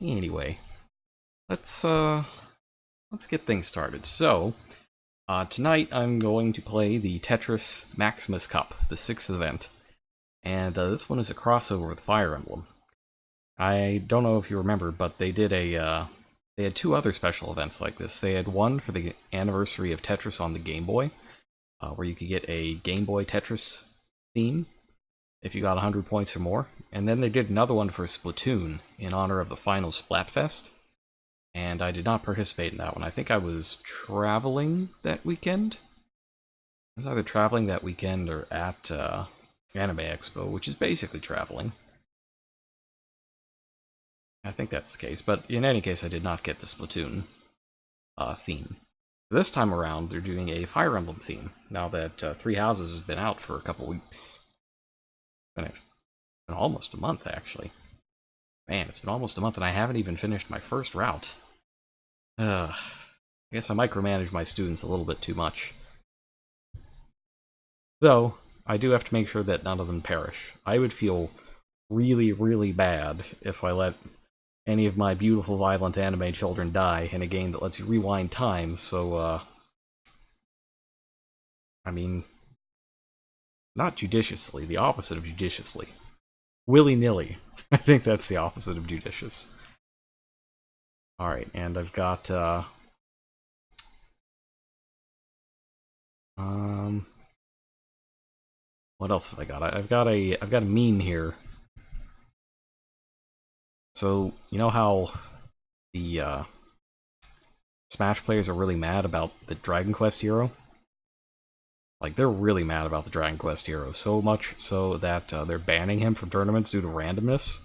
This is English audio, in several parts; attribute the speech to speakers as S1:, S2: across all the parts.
S1: Anyway, let's get things started. So, tonight I'm going to play the Tetris Maximus Cup, the 6th event. And this one is a crossover with Fire Emblem. I don't know if you remember, but they did they had two other special events like this. They had one for the anniversary of Tetris on the Game Boy, where you could get a Game Boy Tetris theme if you got 100 points or more. And then they did another one for Splatoon in honor of the final Splatfest. And I did not participate in that one. I think I was traveling that weekend. I was either traveling that weekend or at Anime Expo, which is basically traveling. I think that's the case, but in any case, I did not get the Splatoon theme. This time around, they're doing a Fire Emblem theme, now that Three Houses has been out for a couple weeks. It's been almost a month, actually. Man, it's been almost a month and I haven't even finished my first route. I guess I micromanage my students a little bit too much. Though, I do have to make sure that none of them perish. I would feel really, really bad if I let any of my beautiful, violent anime children die in a game that lets you rewind time, so, I mean, not judiciously, the opposite of judiciously. Willy-nilly. I think that's the opposite of judicious. Alright, and I've got, what else have I got? I've got a meme here. So, you know how the Smash players are really mad about the Dragon Quest hero? Like, they're really mad about the Dragon Quest hero, so much so that they're banning him from tournaments due to randomness.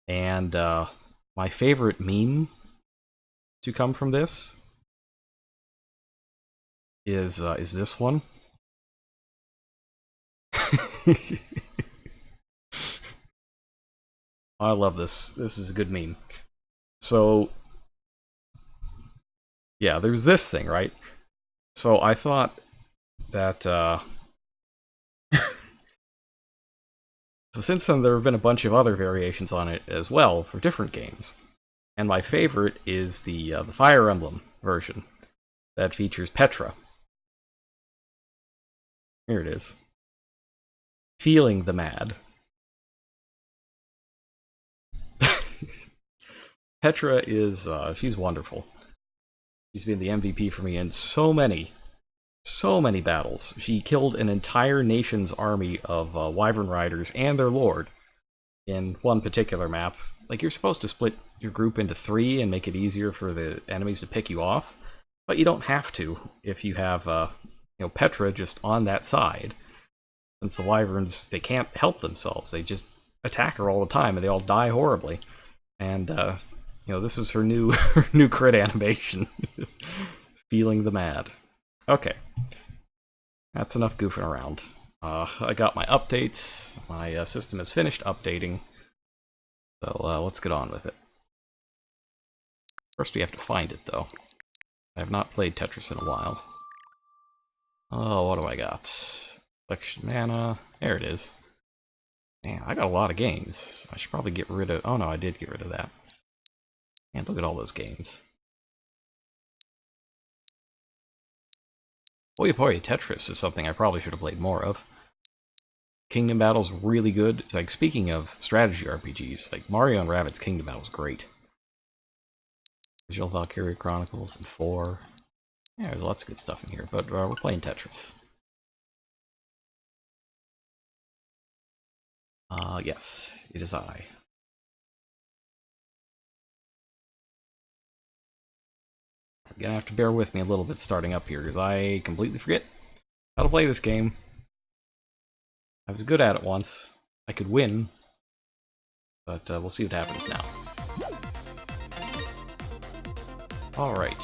S1: And my favorite meme to come from this is this one. I love this. This is a good meme. So, yeah, there's this thing, right? So I thought that, so since then there have been a bunch of other variations on it as well for different games. And my favorite is the Fire Emblem version that features Petra. Here it is. Feeling the mad. Petra is, she's wonderful. She's been the MVP for me in so many battles. She killed an entire nation's army of Wyvern Riders and their lord in one particular map. Like, you're supposed to split your group into 3 and make it easier for the enemies to pick you off, but you don't have to if you have, Petra just on that side. Since the Wyverns, they can't help themselves. They just attack her all the time and they all die horribly. And, this is her new crit animation. Feeling the mad. Okay. That's enough goofing around. I got my updates. My system is finished updating. So let's get on with it. First we have to find it, though. I have not played Tetris in a while. Oh, what do I got? Collection mana. There it is. Man, I got a lot of games. I should probably get rid of... Oh no, I did get rid of that. And look at all those games. Boy, Tetris is something I probably should have played more of. Kingdom Battle's really good. It's like, speaking of strategy RPGs, like Mario and Rabbids Kingdom Battle's great. Visual Valkyria Chronicles and 4. Yeah, there's lots of good stuff in here, but we're playing Tetris. Yes, it is I. You're gonna have to bear with me a little bit starting up here, because I completely forget how to play this game. I was good at it once. I could win, but we'll see what happens now. Alright.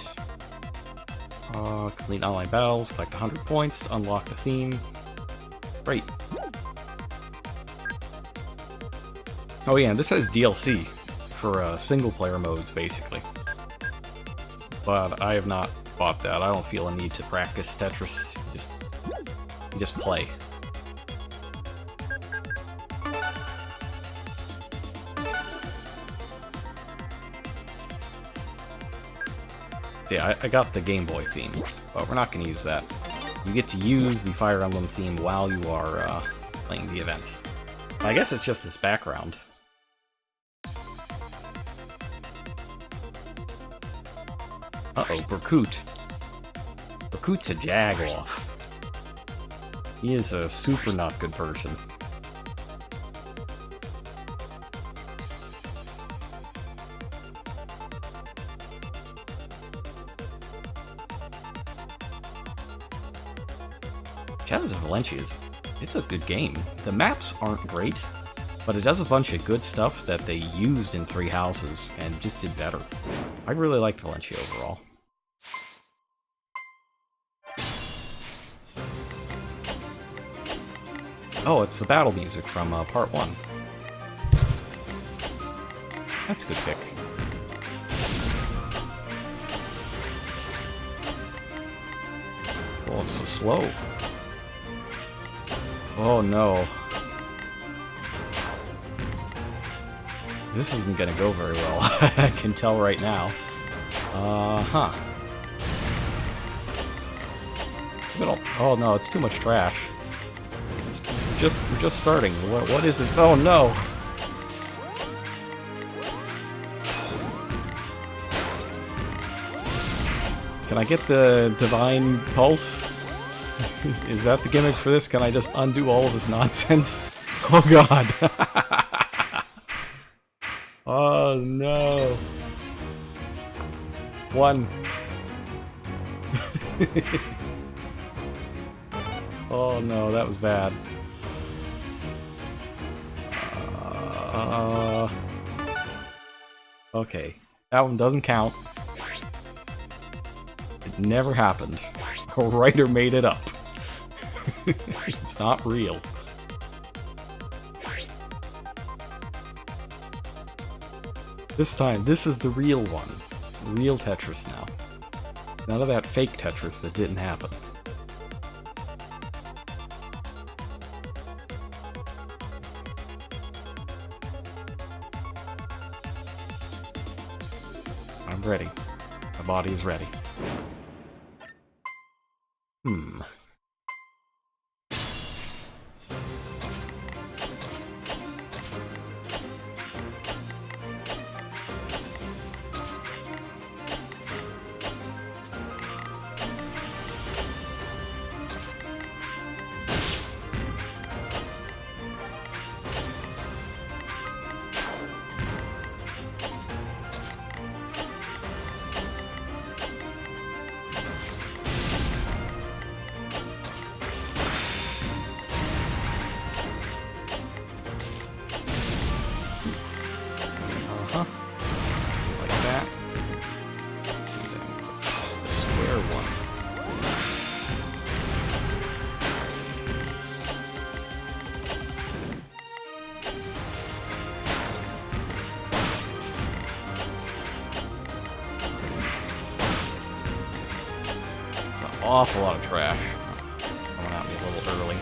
S1: Complete online battles, collect 100 points to unlock the theme. Great. Oh yeah, and this has DLC for single-player modes, basically. But I have not bought that. I don't feel a need to practice Tetris. Just play. Yeah, I got the Game Boy theme, but we're not going to use that. You get to use the Fire Emblem theme while you are playing the event. I guess it's just this background. Uh-oh, Berkut. Berkut's a jag-off. He is a super not good person. Shadows of Valencia, it's a good game. The maps aren't great, but it does a bunch of good stuff that they used in Three Houses and just did better. I really liked Valencia overall. Oh, it's the battle music from Part 1. That's a good pick. Oh, it's so slow. Oh no. This isn't gonna go very well. I can tell right now. Huh. Oh no, it's too much trash. We're just starting. What is this? Oh no! Can I get the Divine Pulse? Is that the gimmick for this? Can I just undo all of this nonsense? Oh god! Oh no! One. Oh no, that was bad. Okay, that one doesn't count. It never happened. A writer made it up. It's not real. This time, this is the real one. Real Tetris now. None of that fake Tetris that didn't happen. I'm ready. My body is ready. Awful lot of trash coming at me a little early.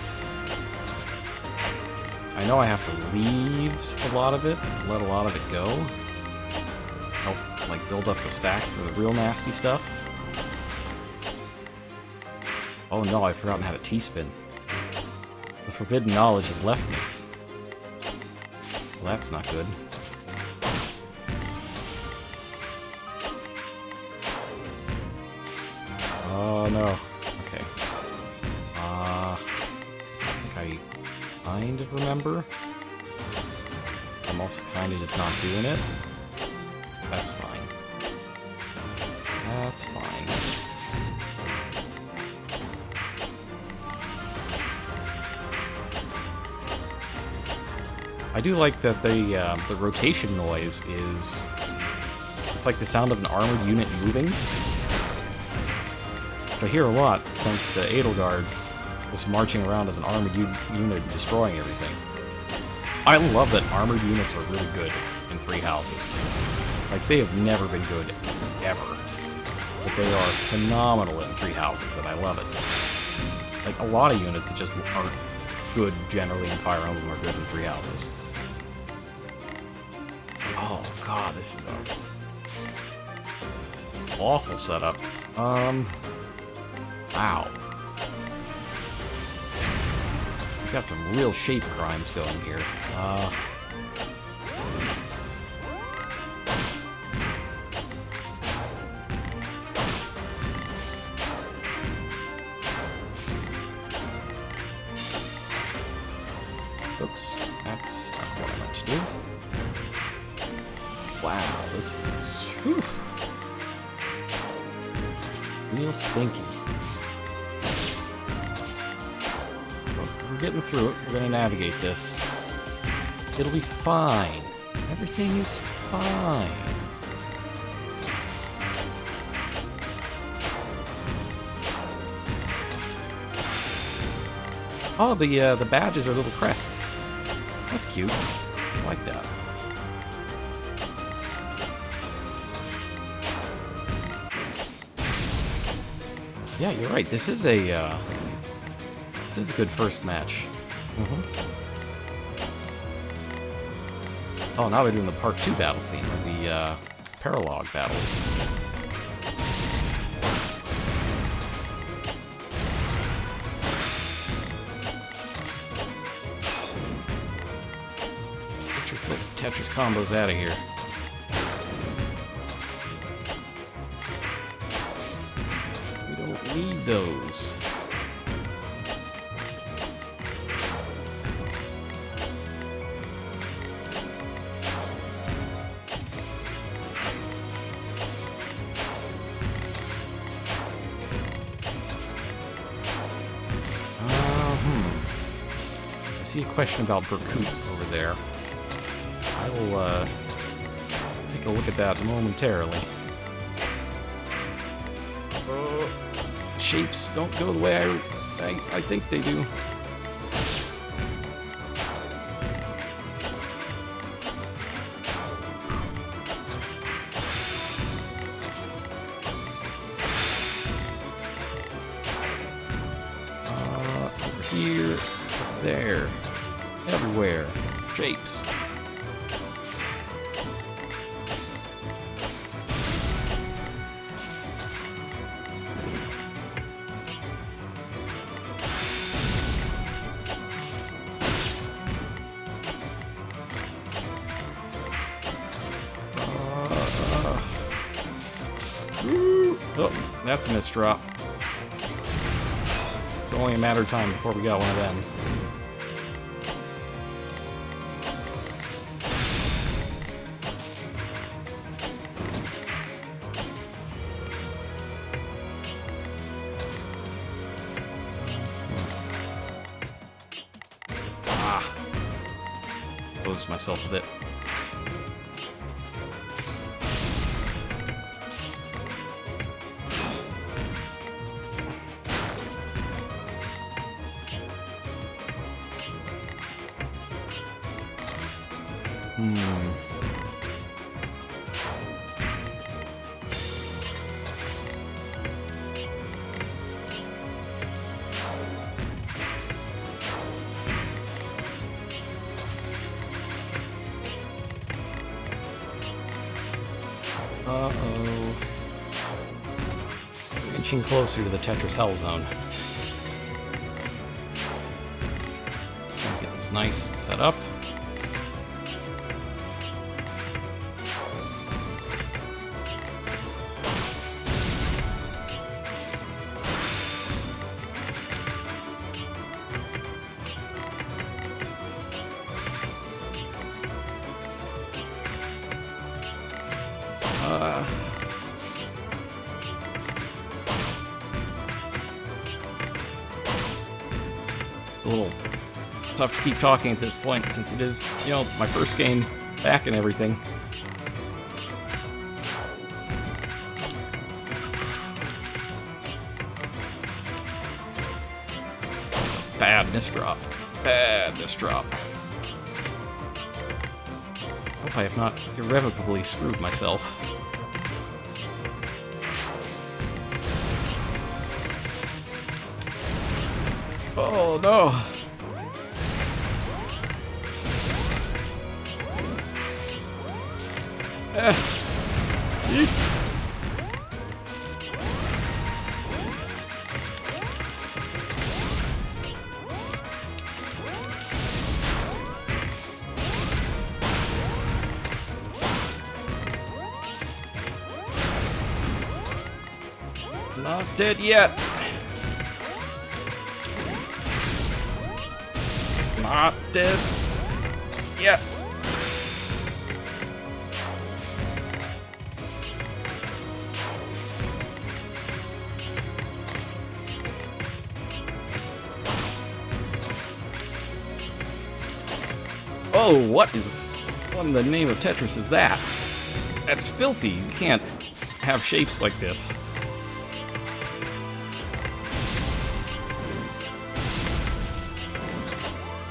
S1: I know I have to leave a lot of it, let a lot of it go. Help, like, build up the stack for the real nasty stuff. Oh no, I've forgotten how to T-spin. The forbidden knowledge has left me. Well, that's not good. Oh no. Okay. I think I kind of remember. I'm also kind of just not doing it. That's fine. That's fine. I do like that the rotation noise is... It's like the sound of an armored unit moving. I hear a lot, thanks to Edelgard, just marching around as an armored unit destroying everything. I love that armored units are really good in Three Houses. Like, they have never been good, ever. But they are phenomenal in Three Houses, and I love it. Like, a lot of units that just aren't good generally in Fire Emblem are good in Three Houses. Oh god, this is a... awful setup. Wow. We've got some real shape crimes going here. Oops, that's not what I meant to do. Wow, this is whew, real stinky. But we're getting through it. We're gonna navigate this. It'll be fine. Everything is fine. Oh, the badges are little crests. That's cute. I like that. Yeah, you're right. This is a good first match. Oh, now they're doing the Part 2 battle theme, or the Paralogue battles. Get your Tetris combos out of here. We don't need those. I see a question about Berkut over there. I will take a look at that momentarily. Shapes don't go the way I think they do. Over here, there, everywhere, shapes. Oh, that's a misdrop. It's only a matter of time before we got one of them. Closed myself a bit. Uh-oh. Inching closer to the Tetris Hell Zone. Let's get this nice set up. A little tough to keep talking at this point, since it is, you know, my first game back and everything. Bad misdrop. Bad misdrop. Hope I have not irrevocably screwed myself. Oh no! Not dead yet. Not dead yet. Oh, what in the name of Tetris is that? That's filthy. You can't have shapes like this.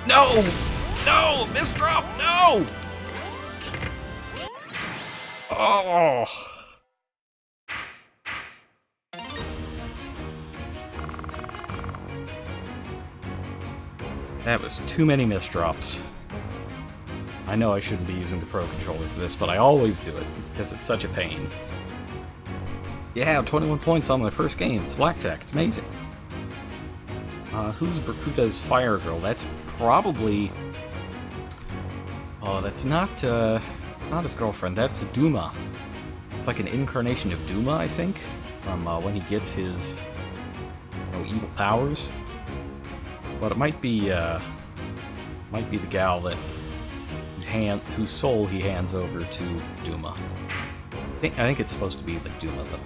S1: No! No! Misdrop! No! Oh! That was too many misdrops. I know I shouldn't be using the Pro Controller for this, but I always do it, because it's such a pain. Yeah, 21 points on my first game. It's blackjack. It's amazing. Who's Bakuta's Fire Girl? That's probably... Oh, that's not his girlfriend. That's Duma. It's like an incarnation of Duma, I think, from when he gets his, evil powers. But it might be the gal that whose soul he hands over to Duma. I think it's supposed to be like Duma, though.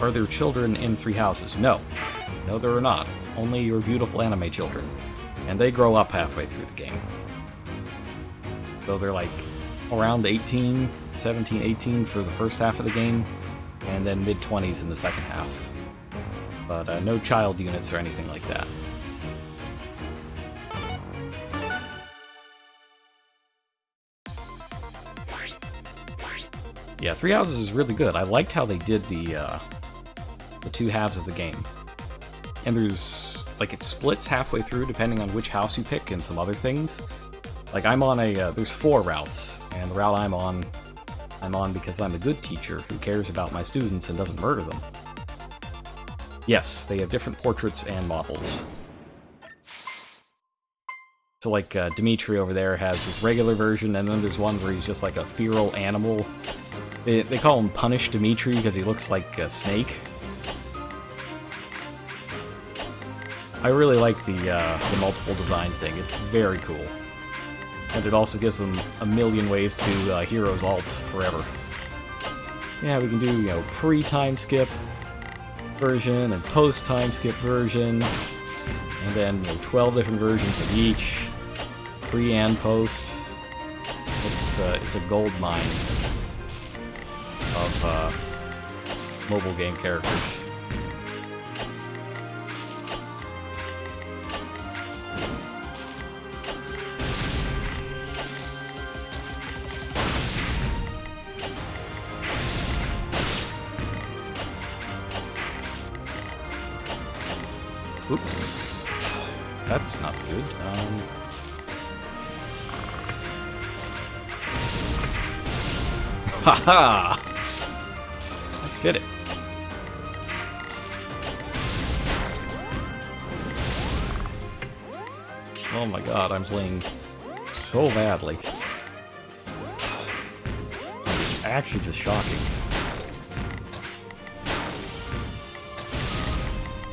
S1: Are there children in Three Houses? No. No, there are not. Only your beautiful anime children. And they grow up halfway through the game. So they're like around 18, 17, 18 for the first half of the game, and then mid-20s in the second half. But no child units or anything like that. Yeah, Three Houses is really good. I liked how they did the two halves of the game. And there's, like, it splits halfway through depending on which house you pick and some other things. Like, I'm on there's 4 routes, and the route I'm on because I'm a good teacher who cares about my students and doesn't murder them. Yes, they have different portraits and models. So, like, Dimitri over there has his regular version, and then there's one where he's just like a feral animal. They call him Punish Dimitri because he looks like a snake. I really like the multiple design thing. It's very cool. And it also gives them a million ways to do heroes alts forever. Yeah, we can do, pre-time skip version and post-time skip version. And then, 12 different versions of each. Pre and post. It's a gold mine of mobile game characters. Oops. That's not good. Haha! I fit it. Oh my god, I'm playing so badly. It's actually just shocking.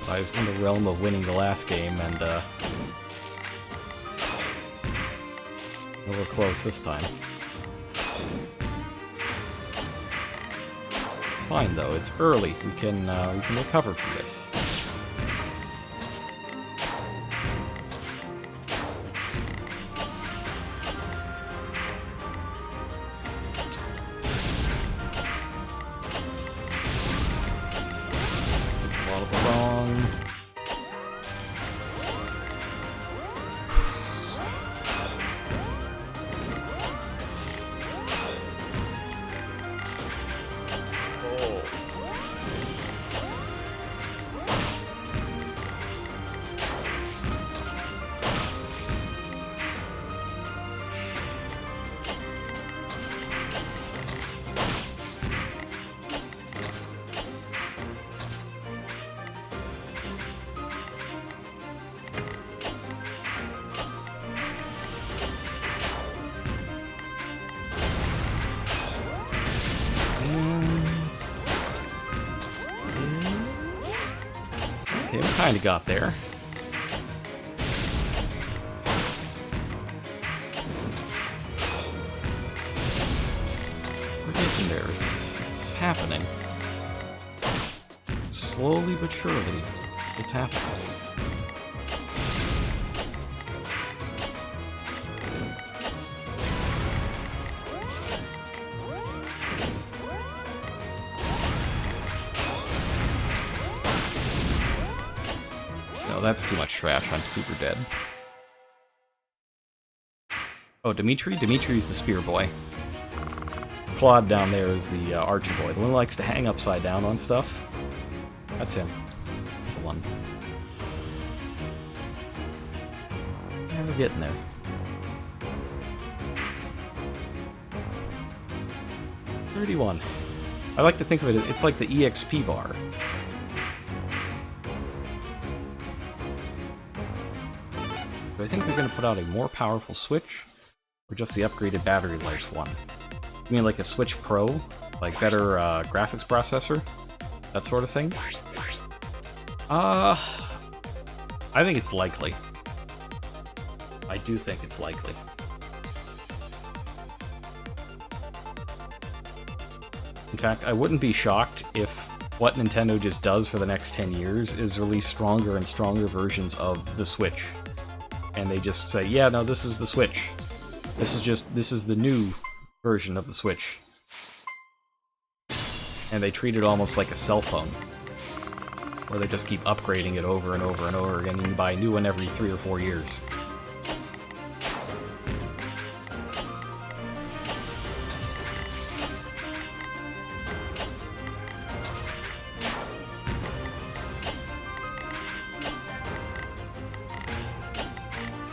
S1: I was in the realm of winning the last game, and we're close this time. It's fine though. It's early. We can recover from this. Kinda got there. We're getting there. It's happening. Slowly but surely, it's happening. No, that's too much trash. I'm super dead. Oh, Dimitri? Dimitri's the spear boy. Claude down there is the archer boy. The one who likes to hang upside down on stuff. That's him. That's the one. Yeah, we're getting there. $31. I like to think of it, it's like the EXP bar. Do I think they're going to put out a more powerful Switch? Or just the upgraded battery life one? You mean like a Switch Pro? Like better graphics processor? That sort of thing? I think it's likely. I do think it's likely. In fact, I wouldn't be shocked if what Nintendo just does for the next 10 years is release stronger and stronger versions of the Switch. And they just say, yeah, no, this is the Switch. This is the new version of the Switch. And they treat it almost like a cell phone. Where they just keep upgrading it over and over and over again, and you buy a new one every 3 or 4 years.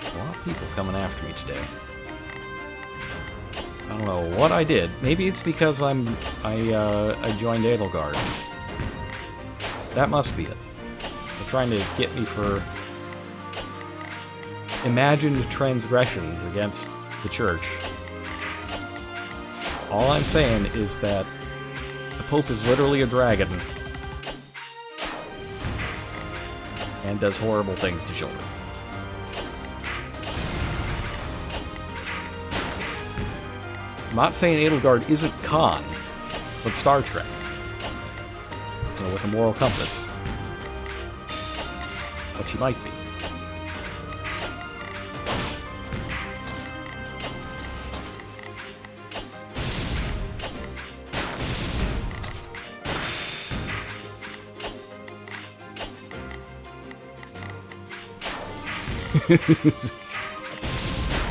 S1: A lot of people coming after me today. I don't know what I did. Maybe it's because I joined Edelgard. That must be it. They're trying to get me for imagined transgressions against the church. All I'm saying is that the Pope is literally a dragon and does horrible things to children. I'm not saying Edelgard isn't Khan from Star Trek. You know, with a moral compass. But she might be.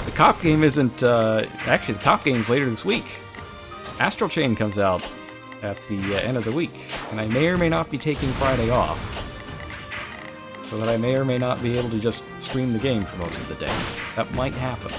S1: The cop game isn't, actually the cop game's later this week. Astral Chain comes out at the end of the week, and I may or may not be taking Friday off, so that I may or may not be able to just stream the game for most of the day. That might happen.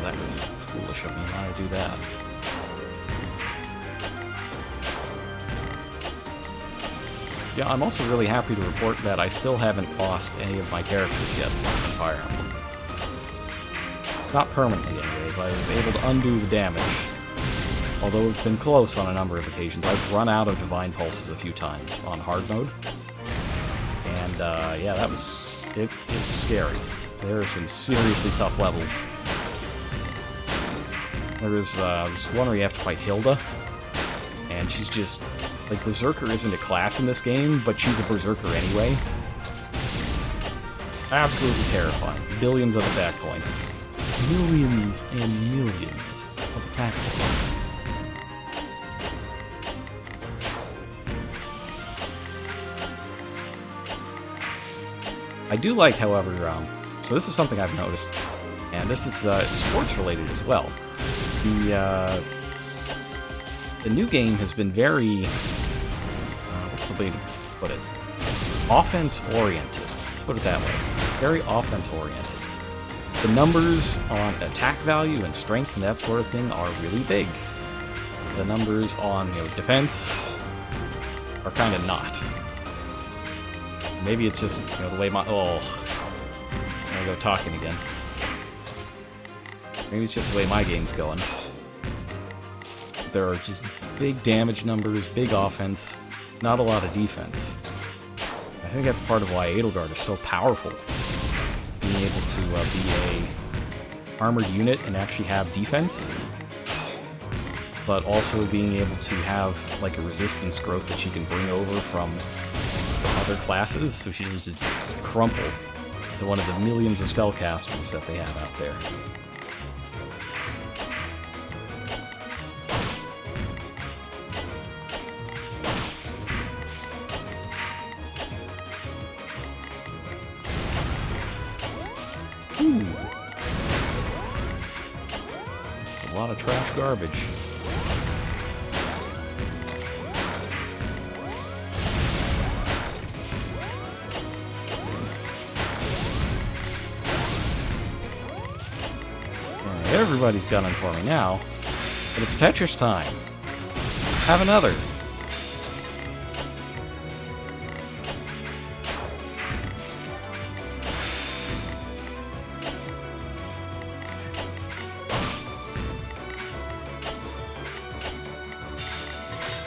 S1: That was foolish of me why to do that. Yeah, I'm also really happy to report that I still haven't lost any of my characters yet in Fire Emblem. Not permanently, anyways. I was able to undo the damage. Although it's been close on a number of occasions. I've run out of Divine Pulses a few times on hard mode. And, yeah, that was... It was scary. There are some seriously tough levels. There was one where you have to fight Hilda. And she's just... Like, Berserker isn't a class in this game, but she's a Berserker anyway. Absolutely terrifying. Billions of attack points. Millions and millions of attack points. I do like, however, so this is something I've noticed, and this is sports-related as well. The new game has been very, what's the way to put it? Offense-oriented. Let's put it that way. Very offense-oriented. The numbers on attack value and strength and that sort of thing are really big. The numbers on, defense are kind of not. Maybe it's just, you know, the way my... Oh. I'm gonna go talking again. Maybe it's just the way my game's going. There are just big damage numbers, big offense, not a lot of defense. I think that's part of why Edelgard is so powerful. Being able to be a armored unit and actually have defense, but also being able to have like a resistance growth that she can bring over from other classes, so she doesn't just crumple to one of the millions of spellcasters that they have out there. Ooh. It's a lot of trash garbage. Everybody's gunning for me now, but it's Tetris time. Have another.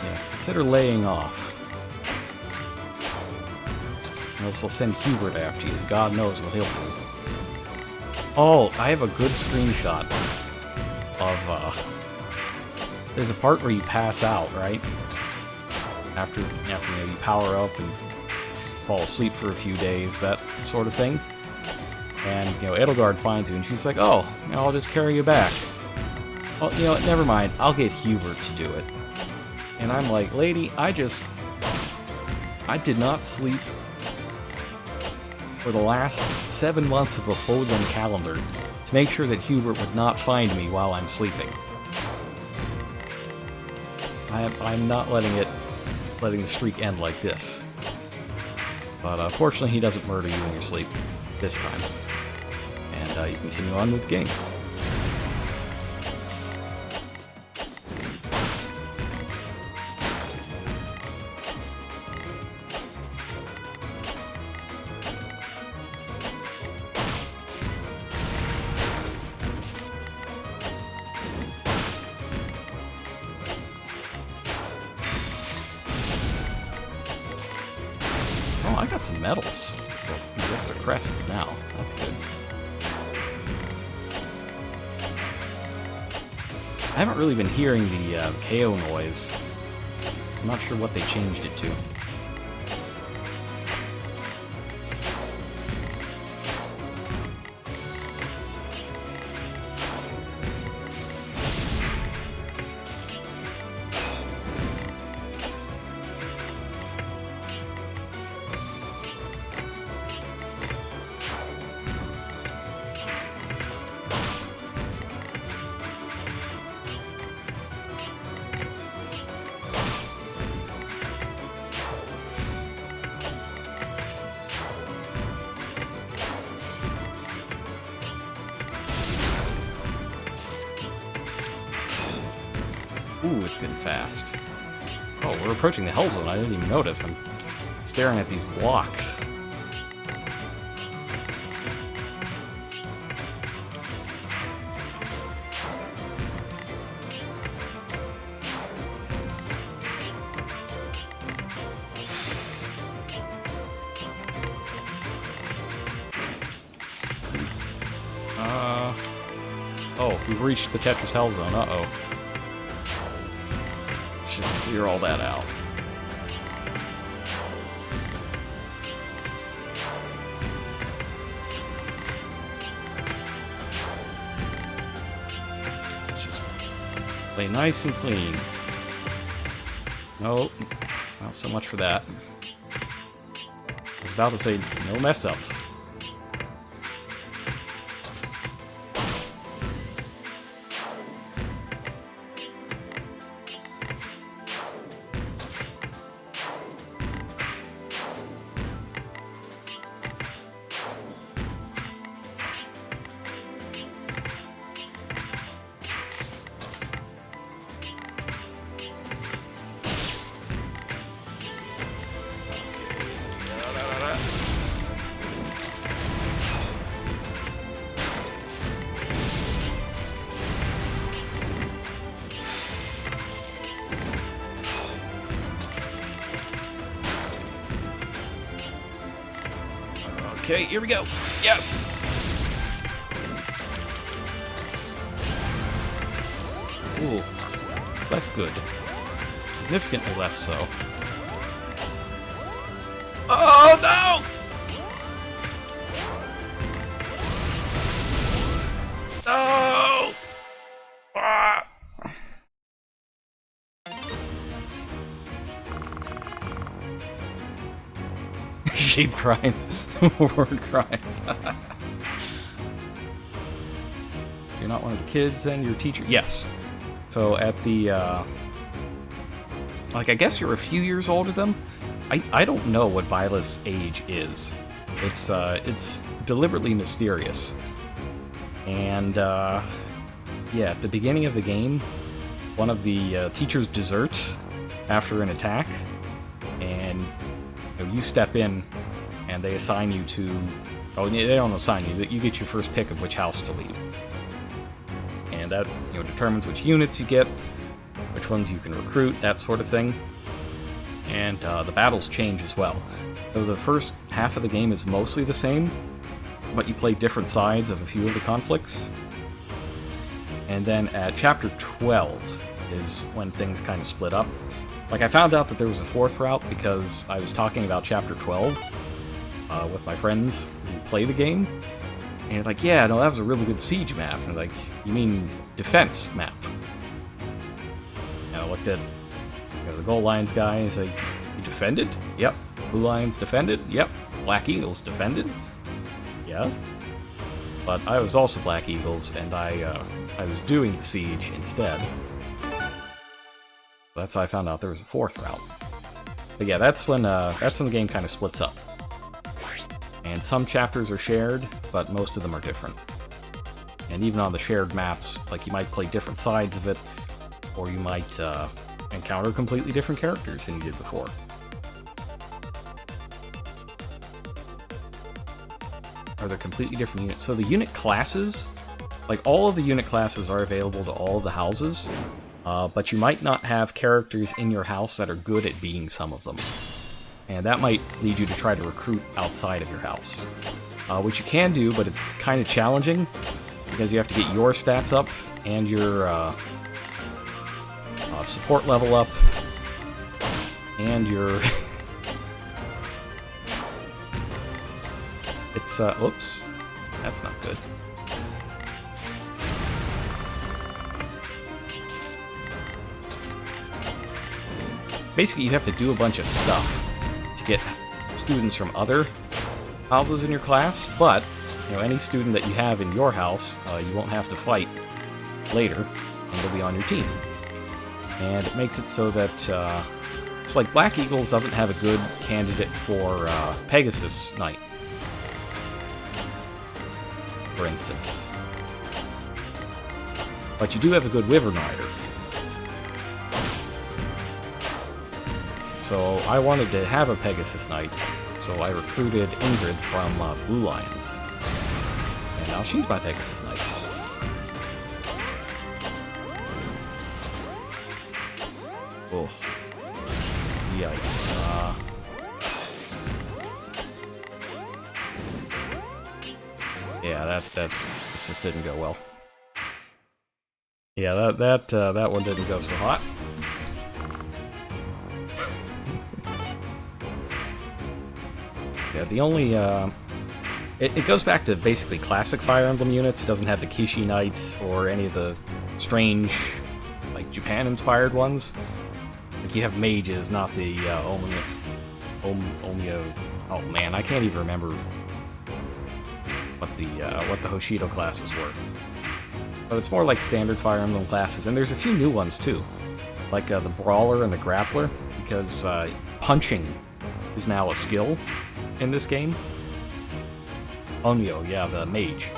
S1: Yes, consider laying off. Else I'll send Hubert after you. God knows what he'll do. Oh, I have a good screenshot of, there's a part where you pass out, right? After you know, you power up and fall asleep for a few days, that sort of thing. And, you know, Edelgard finds you, and she's like, oh, you know, I'll just carry you back. Oh, you know what, never mind, I'll get Hubert to do it. And I'm like, lady, I did not sleep for the last 7 months of the Fodlan calendar to make sure that Hubert would not find me while I'm sleeping. I'm not letting the streak end like this. But fortunately, he doesn't murder you in your sleep this time. And you continue on with the game. I got some medals. Well, I guess they're crests now. That's good. I haven't really been hearing the KO noise. I'm not sure what they changed it to. Ooh, it's getting fast. Oh, we're approaching the Hell Zone. I didn't even notice. I'm staring at these blocks. Oh, we've reached the Tetris Hell Zone. Uh-oh. Just clear all that out. Let's just play nice and clean. Nope, not so much for that. I was about to say no mess ups. Okay, here we go. Yes! Ooh, less good. Significantly less so. Oh, no! No! Ah! Sheep crying. Word crying. You're not one of the kids, then you're a teacher. Yes. So at the, like, I guess you're a few years older than them. I don't know what Violet's age is. It's deliberately mysterious. And, yeah, at the beginning of the game, one of the teachers deserts after an attack, and you step in, and they assign you to... Oh, they don't assign you. You get your first pick of which house to lead. And that, determines which units you get, which ones you can recruit, that sort of thing. And the battles change as well. So the first half of the game is mostly the same, but you play different sides of a few of the conflicts. And then at Chapter 12 is when things kind of split up. Like, I found out that there was a fourth route because I was talking about Chapter 12 with my friends who play the game. And they're like, yeah, no, that was a really good siege map. And I'm like, you mean defense map? And I looked at the Gold Lions guy, and he's like, you defended? Yep. Blue Lions defended? Yep. Black Eagles defended? Yes. But I was also Black Eagles, and I was doing the siege instead. That's how I found out there was a fourth route. But yeah, that's when the game kind of splits up. And some chapters are shared, but most of them are different. And even on the shared maps, like, you might play different sides of it, or you might encounter completely different characters than you did before. Or they're completely different units. So the unit classes, like, all of the unit classes are available to all of the houses, but you might not have characters in your house that are good at being some of them. And that might lead you to try to recruit outside of your house. Which you can do, but it's kind of challenging, because you have to get your stats up, and your support level up, and your... It's, oops. That's not good. Basically, you have to do a bunch of stuff to get students from other houses in your class, but, any student that you have in your house, you won't have to fight later, and they'll be on your team. And it makes it so that, it's like Black Eagles doesn't have a good candidate for Pegasus Knight, for instance. But you do have a good Wyvern Rider. So I wanted to have a Pegasus Knight, so I recruited Ingrid from Blue Lions. And now she's my Pegasus Knight. Oh. Yikes. Yeah, this just didn't go well. Yeah, that one didn't go so hot. Yeah, the only, it goes back to basically classic Fire Emblem units. It doesn't have the Kishi Knights or any of the strange, like, Japan-inspired ones. Like, you have mages, not the, Omio... Oh man, I can't even remember what the Hoshido classes were. But it's more like standard Fire Emblem classes, and there's a few new ones too. Like, the Brawler and the Grappler, because, punching is now a skill in this game. Onyo, yeah, the mage.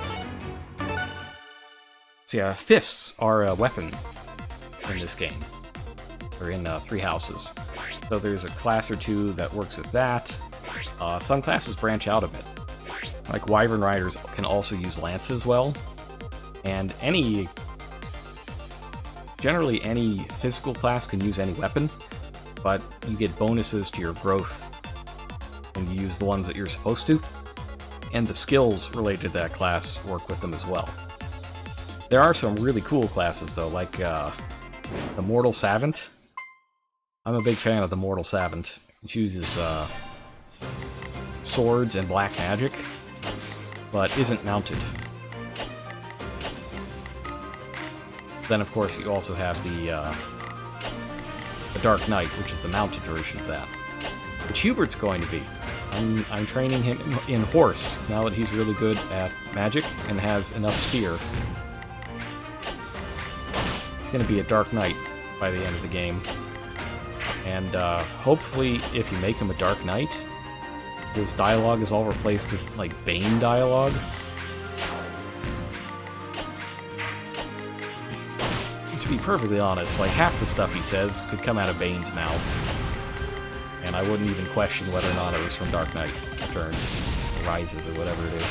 S1: So yeah, fists are a weapon in this game. Or in 3 houses. So there's a class or 2 that works with that. Some classes branch out a bit. Like Wyvern Riders can also use lances well. And generally any physical class can use any weapon, but you get bonuses to your growth when you use the ones that you're supposed to. and the skills related to that class work with them as well. There are some really cool classes, though, like the Mortal Savant. I'm a big fan of the Mortal Savant. It uses swords and black magic, but isn't mounted. Then, of course, you also have the Dark Knight, which is the mounted version of that, which Hubert's going to be. I'm training him in Horse, now that he's really good at magic and has enough spear. He's going to be a Dark Knight by the end of the game. And hopefully, if you make him a Dark Knight, his dialogue is all replaced with, like, Bane dialogue. To be perfectly honest, like, half the stuff he says could come out of Bane's mouth. And I wouldn't even question whether or not it was from Dark Knight Returns, Rises, or whatever it is.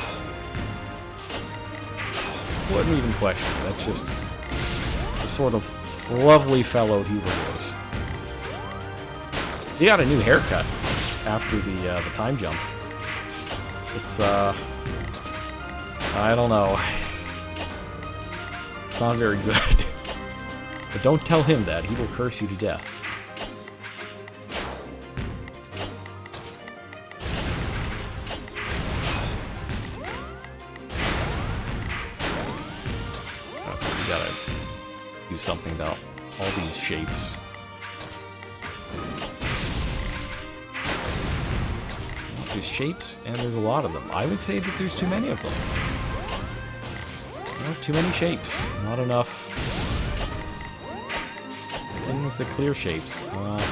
S1: Wouldn't even question it. That's just the sort of lovely fellow Hubert is. He got a new haircut after the time jump. It's, I don't know. It's not very good. But don't tell him that. He will curse you to death. We gotta do something about all these shapes. There's shapes, and there's a lot of them. I would say that there's too many of them. You know, too many shapes. Not enough things that clear shapes. Man.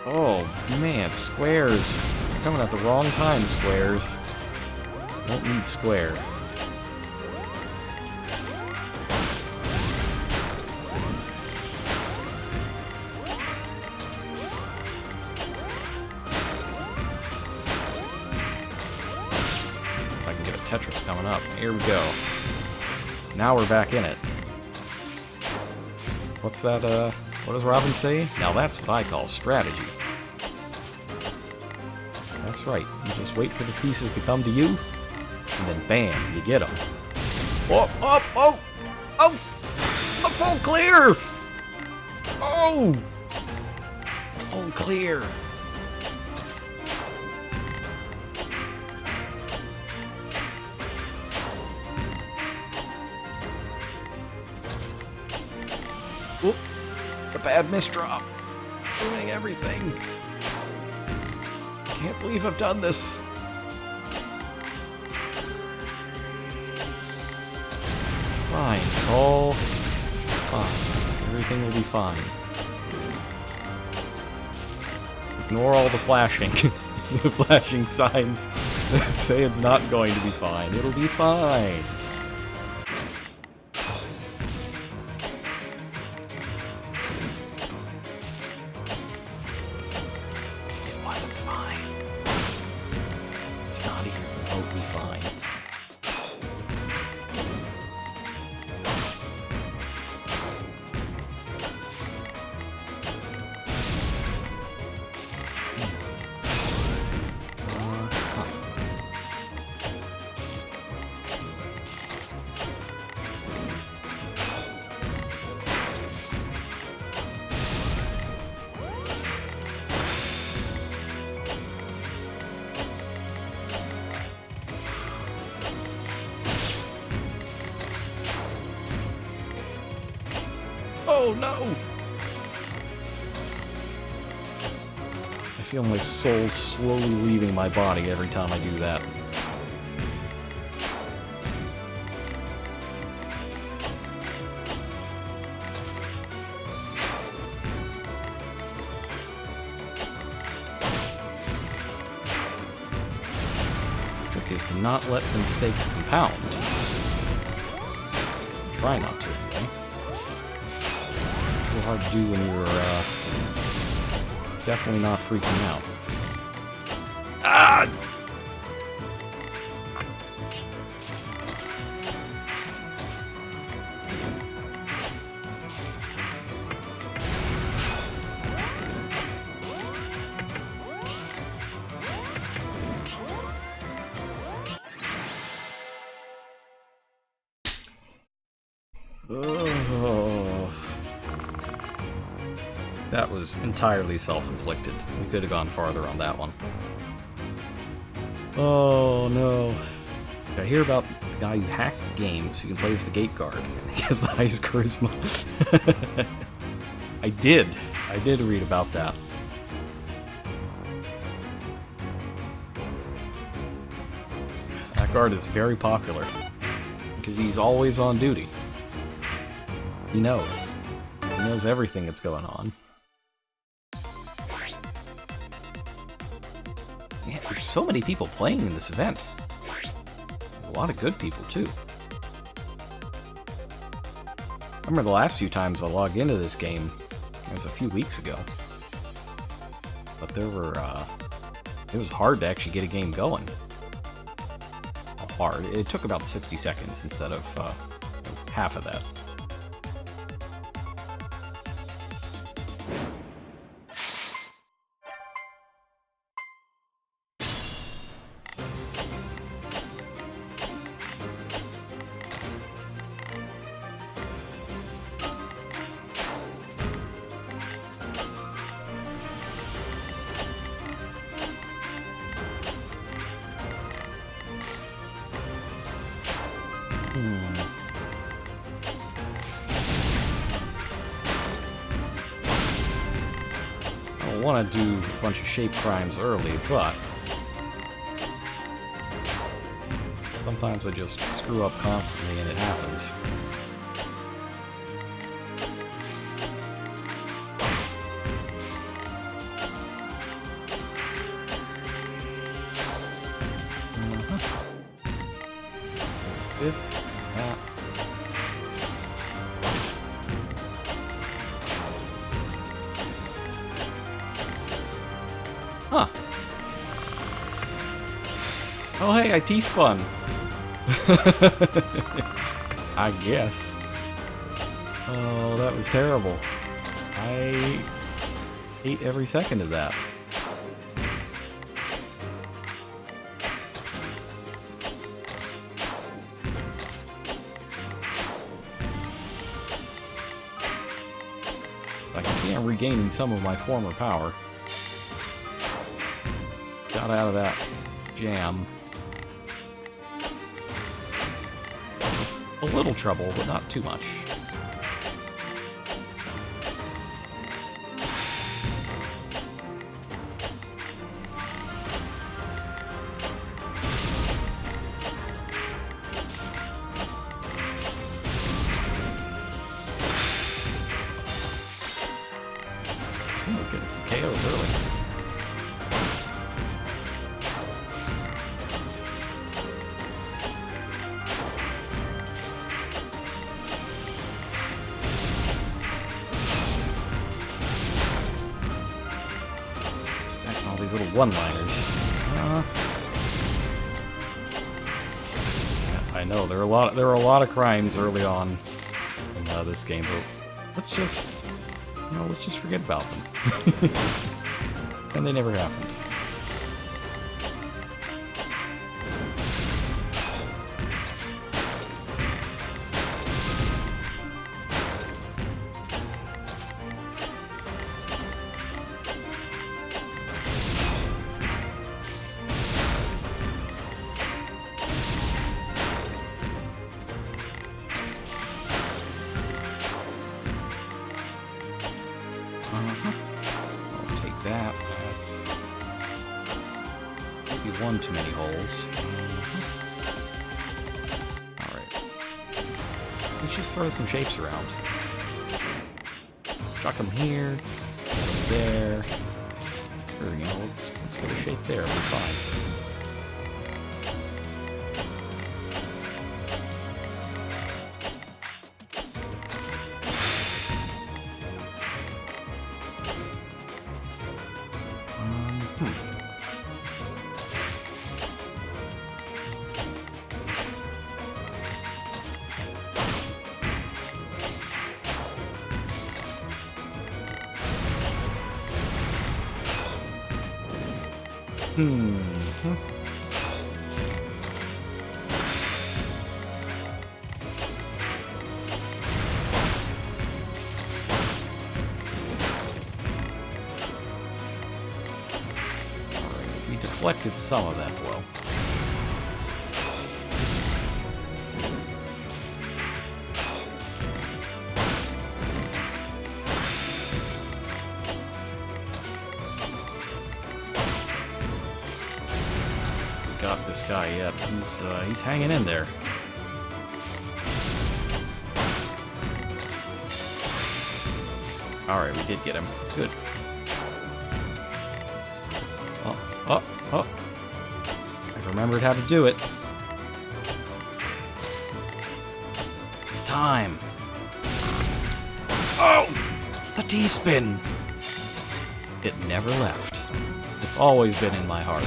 S1: Oh, man, squares. Coming at the wrong time, squares. Don't need square. If I can get a Tetris coming up. Here we go. Now we're back in it. What's that, what does Robin say? Now that's what I call strategy. That's right. You just wait for the pieces to come to you, and then bam, you get them. Oh, oh, oh! Oh! The full clear! Oh! The full clear! Oop! The bad misdrop! Doing everything! I can't believe I've done this! Fine. It's all fine. Everything will be fine. Ignore all the flashing. The flashing signs that say it's not going to be fine. It'll be fine. It wasn't fine. It's not even remotely fine. Oh no! I feel my soul slowly leaving my body every time I do that. The trick is to not let the mistakes compound. Try not to, anyway. It's hard to do when you're definitely not freaking out. Ah! Oh. That was entirely self-inflicted. We could have gone farther on that one. Oh no. I hear about the guy who hacked the game so you can play as the gate guard, and he has the highest charisma. I did read about that. That guard is very popular, because he's always on duty. He knows. He knows everything that's going on. Man, there's so many people playing in this event. A lot of good people, too. I remember the last few times I logged into this game, it was a few weeks ago. But there were, it was hard to actually get a game going. Hard. It took about 60 seconds instead of half of that. I don't want to do a bunch of shape crimes early, but sometimes I just screw up constantly and it happens. This, that. Huh. Oh hey, I T-spun. I guess. Oh, that was terrible. I hate every second of that. I can see I'm regaining some of my former power. Got out of that jam. A little trouble, but not too much. We're getting some KOs early. These little one-liners. Yeah, I know there are a lot of crimes early on in this game, but let's just forget about them. And they never happened. I'll take that. That's maybe one too many holes. Alright. Let's just throw some shapes around. Chuck them here, there. Sure, you know, let's get a shape there. We're fine. deflected some of that blow. Got this guy yet. He's hanging in there. Alright, we did get him. Good. Oh. I remembered how to do it. It's time. Oh! The T-spin! It never left. It's always been in my heart.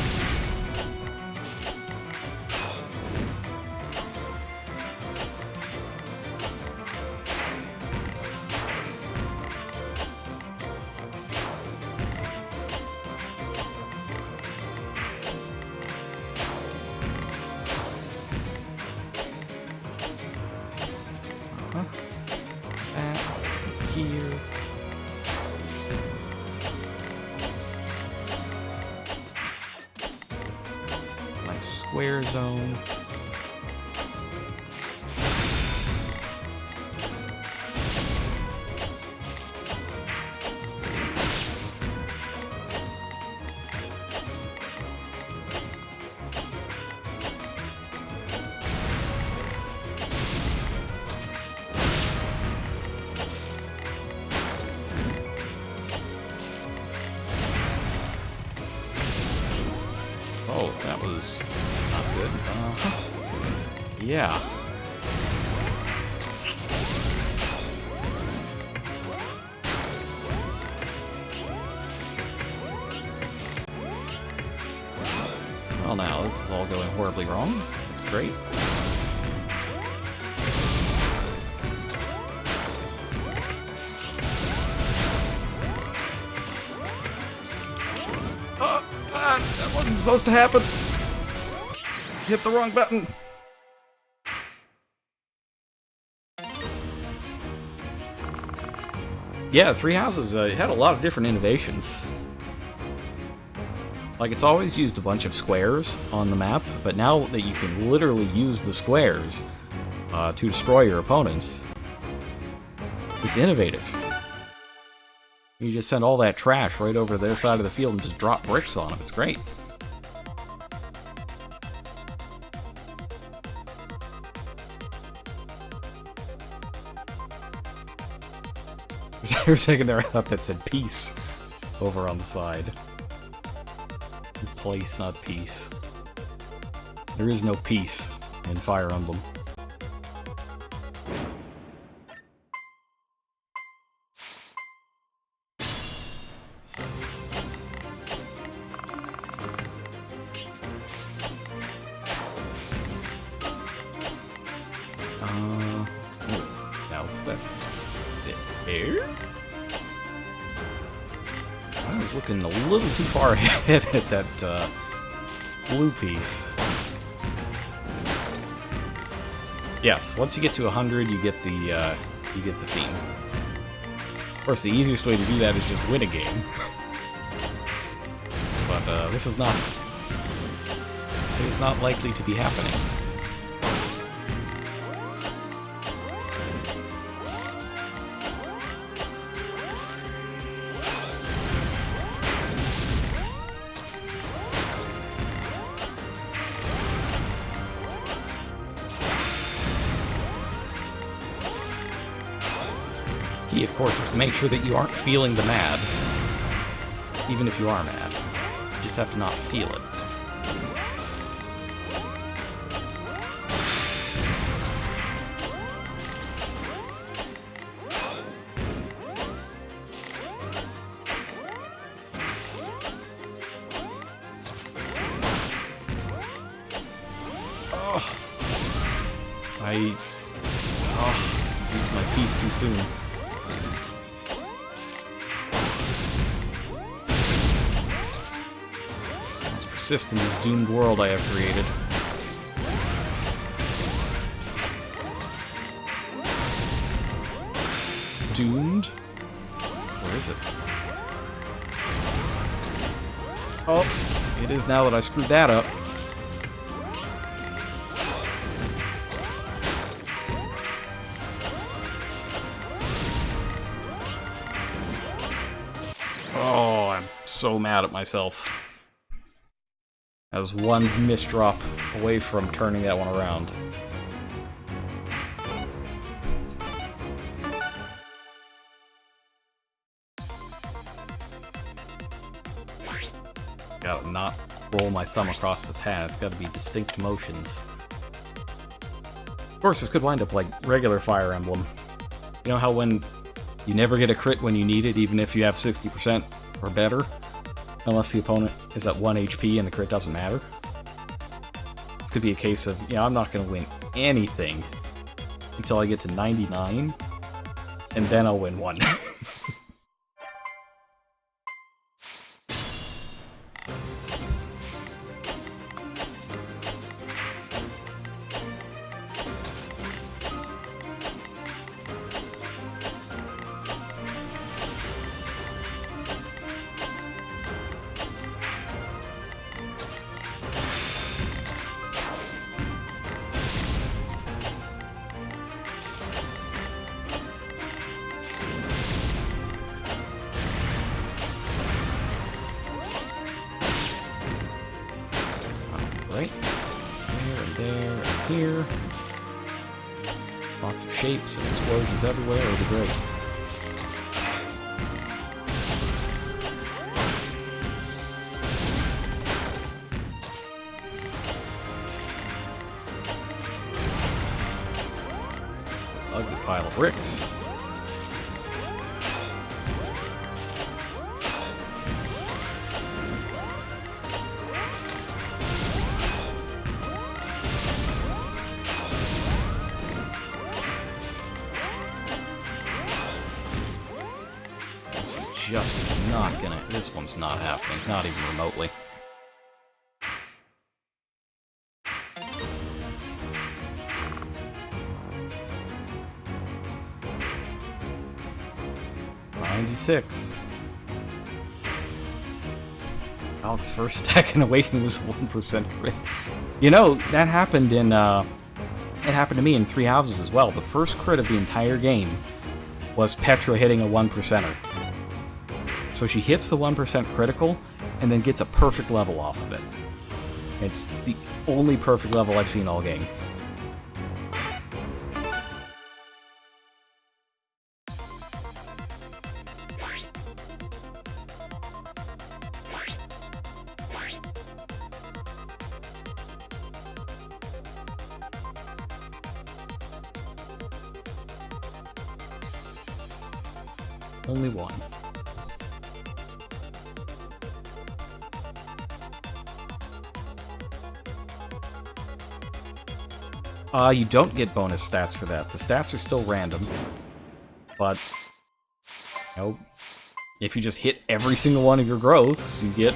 S1: Here. Nice square zone. Oh, that was not good. Yeah. Well, now this is all going horribly wrong. It's great. That wasn't supposed to happen. Hit the wrong button. Yeah, Three Houses had a lot of different innovations. Like, it's always used a bunch of squares on the map, but now that you can literally use the squares to destroy your opponents, it's innovative. You just send all that trash right over their side of the field and just drop bricks on them. It's great. For a second there, I thought that said peace over on the side. It's place, not peace. There is no peace in Fire Emblem. Now that there. I was looking a little too far ahead at that blue piece. Yes, once you get to 100, you get the theme. Of course, the easiest way to do that is just win a game. But this is not. It is not likely to be happening. Key, of course, is to make sure that you aren't feeling the mad. Even if you are mad. You just have to not feel it. I used my piece too soon. Let's persist in this doomed world I have created. Doomed? Where is it? Oh! It is now that I screwed that up. Oh, I'm so mad at myself. I was one misdrop away from turning that one around. Gotta not roll my thumb across the pad, it's gotta be distinct motions. Of course, this could wind up like regular Fire Emblem. You know how when you never get a crit when you need it, even if you have 60% or better? Unless the opponent is at 1 HP and the crit doesn't matter? This could be a case of, I'm not gonna win anything until I get to 99, and then I'll win one. Right? There and there and here. Lots of shapes and explosions everywhere. It'll be great. Ugly pile of bricks. Just not gonna... This one's not happening, not even remotely. $96. Alex's first stack in Awakening was 1% crit. You know, that happened in, it happened to me in 3 Houses as well. The first crit of the entire game was Petra hitting a 1%er. So she hits the 1% critical, and then gets a perfect level off of it. It's the only perfect level I've seen all game. Only one. You don't get bonus stats for that. The stats are still random. But, if you just hit every single one of your growths, you get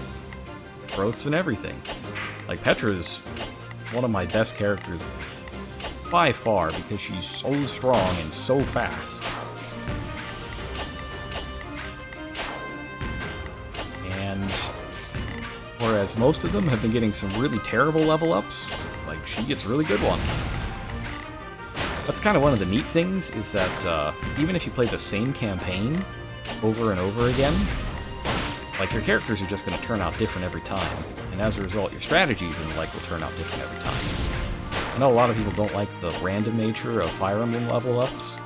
S1: growths and everything. Like, Petra is one of my best characters by far, because she's so strong and so fast. And whereas most of them have been getting some really terrible level ups, like, she gets really good ones. That's kind of one of the neat things, is that even if you play the same campaign over and over again, like, your characters are just going to turn out different every time, and as a result, your strategies and the like will turn out different every time. I know a lot of people don't like the random nature of Fire Emblem level ups,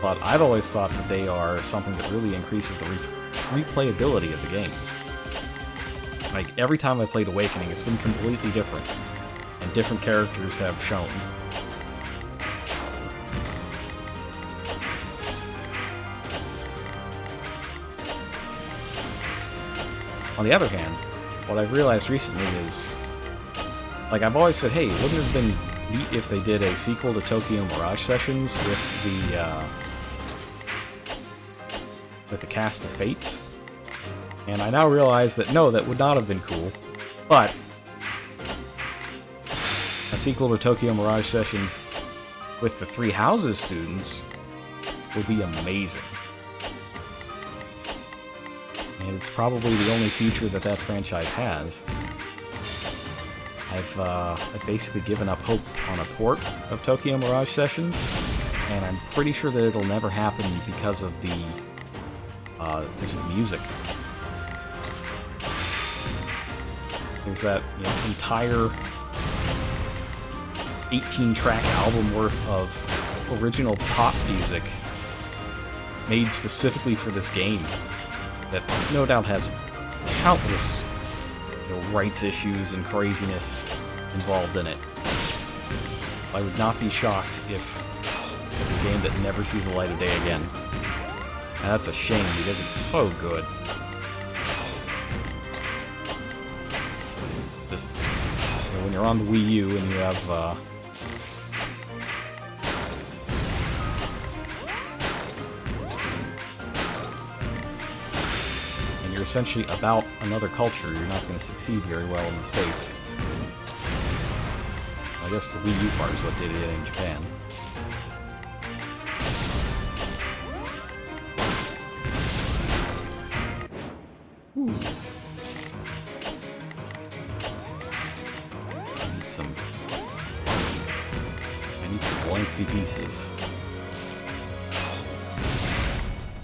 S1: but I've always thought that they are something that really increases the replayability of the games. Like, every time I played Awakening, it's been completely different, and different characters have shown. On the other hand, what I've realized recently is, like, I've always said, hey, wouldn't it have been neat if they did a sequel to Tokyo Mirage Sessions with the cast of Fates? And I now realize that no, that would not have been cool, but a sequel to Tokyo Mirage Sessions with the 3 Houses students would be amazing. And it's probably the only future that that franchise has. I've basically given up hope on a port of Tokyo Mirage Sessions, and I'm pretty sure that it'll never happen because of the music. There's that entire 18-track album worth of original pop music made specifically for this game that no doubt has countless rights issues and craziness involved in it. I would not be shocked if it's a game that never sees the light of day again. And that's a shame because it's so good. Just when you're on the Wii U and you have you're essentially about another culture, you're not going to succeed very well in the States. I guess the Wii U part is what did it in Japan. Ooh. I need some lengthy pieces.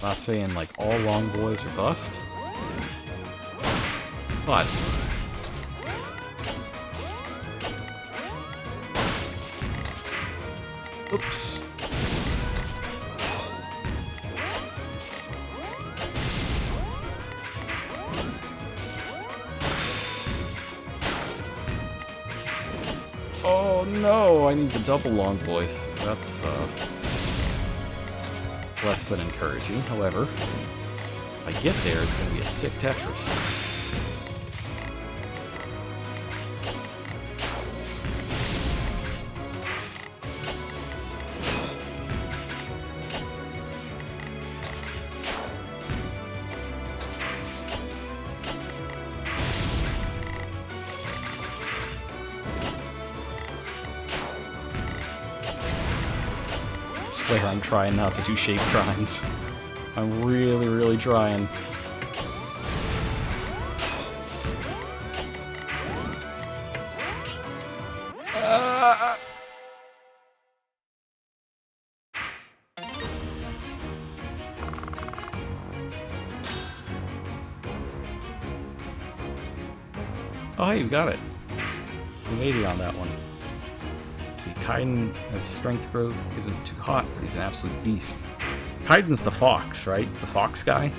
S1: Not saying like all long boys are bust. But oops. Oh no, I need the double long voice. That's less than encouraging. However, if I get there, it's going to be a sick Tetris. I'm trying not to do shape trines. I'm really, really trying. Oh, hey, you got it. You made it on that one. See, Kaiden, his strength growth isn't too hot, but he's an absolute beast. Kaiden's the fox, right? The fox guy?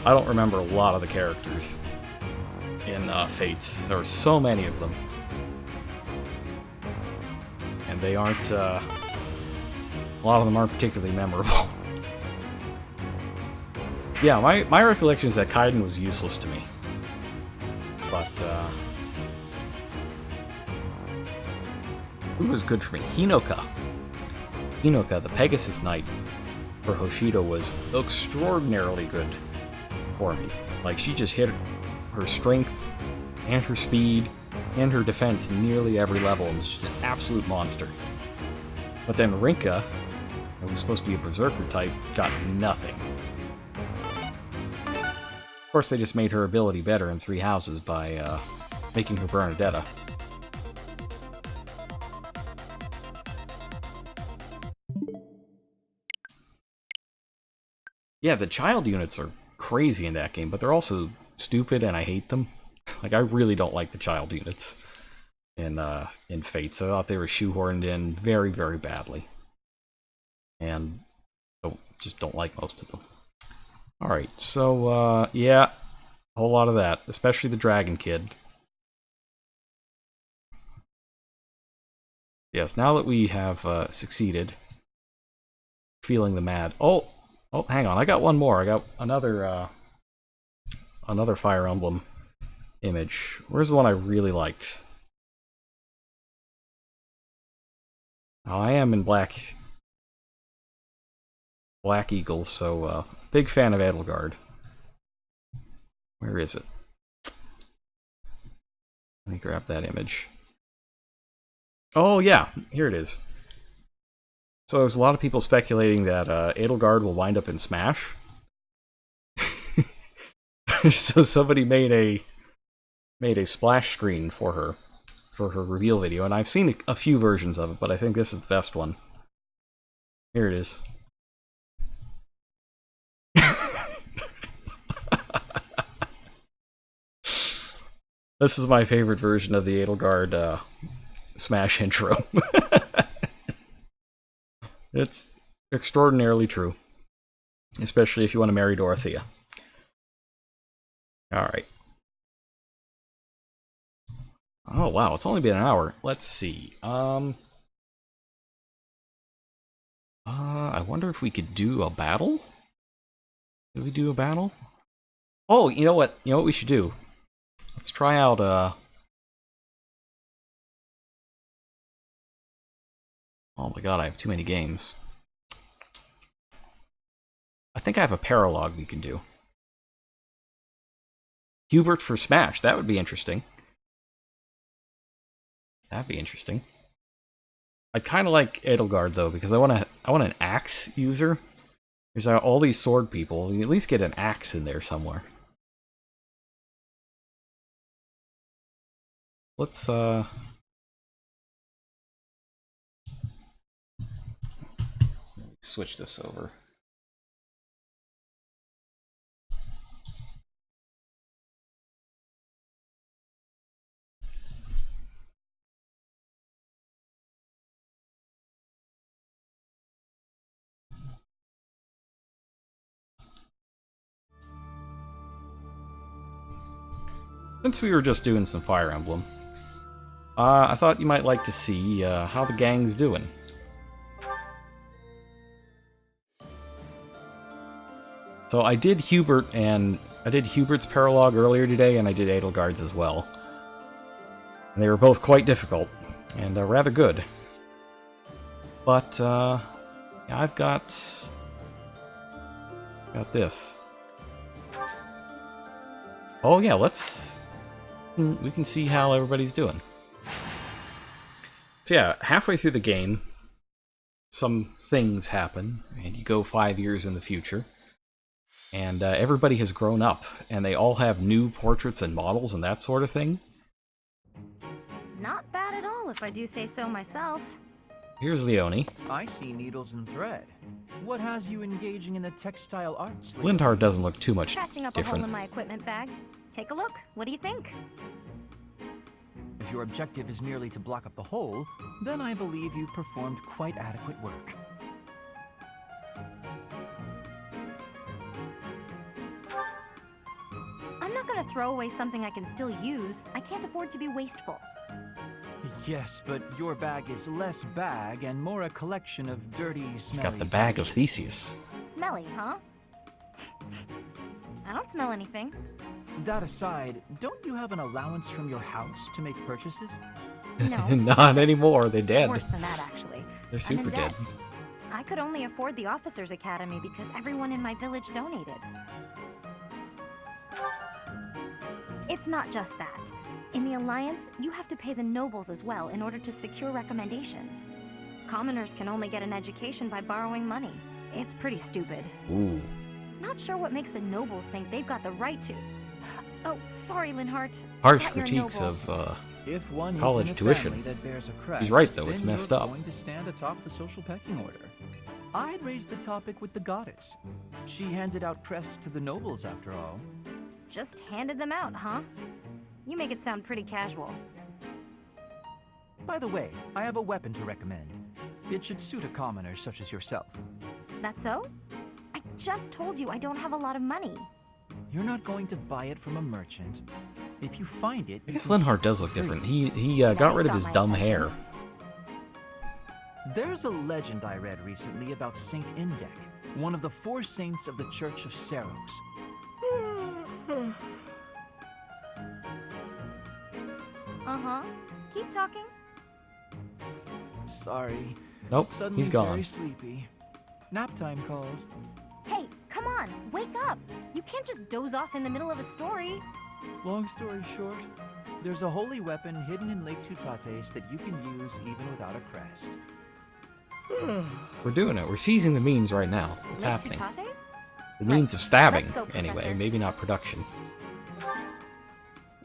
S1: I don't remember a lot of the characters in Fates. There are so many of them. And they aren't, a lot of them aren't particularly memorable. Yeah, my recollection is that Kaiden was useless to me. But, who was good for me? Hinoka. Hinoka, the Pegasus Knight for Hoshido, was extraordinarily good for me. Like, she just hit her strength and her speed and her defense nearly every level and was just an absolute monster. But then Rinka, who was supposed to be a Berserker type, got nothing. Of course, they just made her ability better in Three Houses by making her Bernadetta. Yeah, the child units are crazy in that game, but they're also stupid and I hate them. Like, I really don't like the child units in Fates. I thought they were shoehorned in very, very badly. And just don't like most of them. Alright, so, yeah, a whole lot of that, especially the Dragon Kid. Yes, now that we have succeeded, feeling the mad... Oh, hang on, I got one more. I got another Fire Emblem image. Where's the one I really liked? Oh, I am in Black Eagle, so big fan of Edelgard. Where is it? Let me grab that image. Oh yeah, here it is. So there's a lot of people speculating that Edelgard will wind up in Smash. So somebody made a splash screen for her for her reveal video, and I've seen a few versions of it, but I think this is the best one. Here it is. This is my favorite version of the Edelgard Smash intro. It's extraordinarily true. Especially if you want to marry Dorothea. Alright. Oh wow, it's only been an hour. Let's see. I wonder if we could do a battle? Could we do a battle? Oh, you know what? You know what we should do? Let's try out, oh my god, I have too many games. I think I have a Paralogue we can do. Hubert for Smash, that would be interesting. That'd be interesting. I kind of like Edelgard though, because I want an axe user. There's all these sword people. You at least get an axe in there somewhere. Let's switch this over. Since we were just doing some Fire Emblem, I thought you might like to see how the gang's doing. So I did Hubert's Paralogue earlier today, and I did Edelgard's as well. And they were both quite difficult, and rather good. But, yeah, I've got this. Oh yeah, we can see how everybody's doing. So yeah, halfway through the game, some things happen, and you go 5 years in the future. And everybody has grown up, and they all have new portraits and models and that sort of thing.
S2: Not bad at all, if I do say so myself.
S1: Here's Leonie.
S3: I see needles and thread. What has you engaging in the textile arts?
S1: Lindhard doesn't look too much
S2: Patching up
S1: different.
S2: a hole in my equipment bag. Take a look. What do you think?
S3: If your objective is merely to block up the hole, then I believe you've performed quite adequate work.
S2: I'm not gonna throw away something I can still use. I can't afford to be wasteful.
S3: Yes, but your bag is less bag and more a collection of dirty, smelly...
S1: It's got the bag of Theseus.
S2: Smelly, huh? I don't smell anything.
S3: That aside, don't you have an allowance from your house to make purchases?
S2: No.
S1: Not anymore, they're dead.
S2: Worse than that, actually.
S1: They're
S2: I'm in
S1: super dead.
S2: debt. I could only afford the Officers' Academy because everyone in my village donated. It's not just that. In the Alliance, you have to pay the nobles as well in order to secure recommendations. Commoners can only get an education by borrowing money. It's pretty stupid.
S1: Ooh.
S2: Not sure what makes the nobles think they've got the right to... Oh, sorry, Linhart.
S1: Harsh
S2: Forgot you're
S1: critiques
S2: noble.
S1: of
S3: If one
S1: college
S3: is in a
S1: tuition.
S3: family that bears a crest,
S1: He's right, though, it's
S3: then
S1: messed
S3: you're
S1: up.
S3: going to stand atop the social pecking order. I'd raise the topic with the goddess. She handed out crests to the nobles, after all.
S2: Just handed them out, huh? You make it sound pretty casual.
S3: By the way, I have a weapon to recommend. It should suit a commoner such as yourself.
S2: That so? I just told you I don't have a lot of money.
S3: You're not going to buy it from a merchant. If you find it,
S1: I guess Linhart does look different. He got rid of his dumb hair.
S3: There's a legend I read recently about Saint Indec, one of the 4 saints of the Church of Seros.
S2: Uh-huh. Keep talking.
S3: Sorry.
S1: Nope,
S3: Suddenly
S1: he's gone.
S3: very sleepy. Nap time calls.
S2: Hey, come on, wake up! You can't just doze off in the middle of a story.
S3: Long story short, there's a holy weapon hidden in Lake Tutates that you can use even without a crest.
S1: We're doing it. We're seizing the means right now. What's
S2: Lake
S1: happening?
S2: Tutates?
S1: The means of stabbing,
S2: Let's go,
S1: anyway.
S2: Professor.
S1: Maybe not production.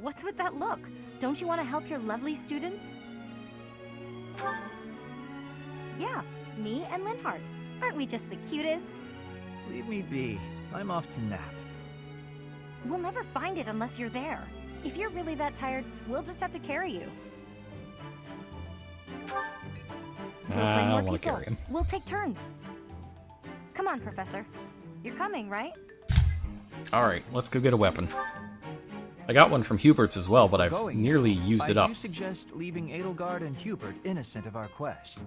S2: What's with that look? Don't you want to help your lovely students? Yeah, me and Linhardt. Aren't we just the cutest?
S3: Leave me be. I'm off to nap.
S2: We'll never find it unless you're there. If you're really that tired, we'll just have to carry you. We'll bring
S1: I
S2: more
S1: don't want to
S2: people.
S1: carry him.
S2: We'll take turns. Come on, Professor. You're coming, right?
S1: Alright, let's go get a weapon. I got one from Hubert's as well, but I've
S3: Going.
S1: nearly used it
S3: I
S1: up.
S3: do suggest leaving Edelgard and Hubert innocent of our quest.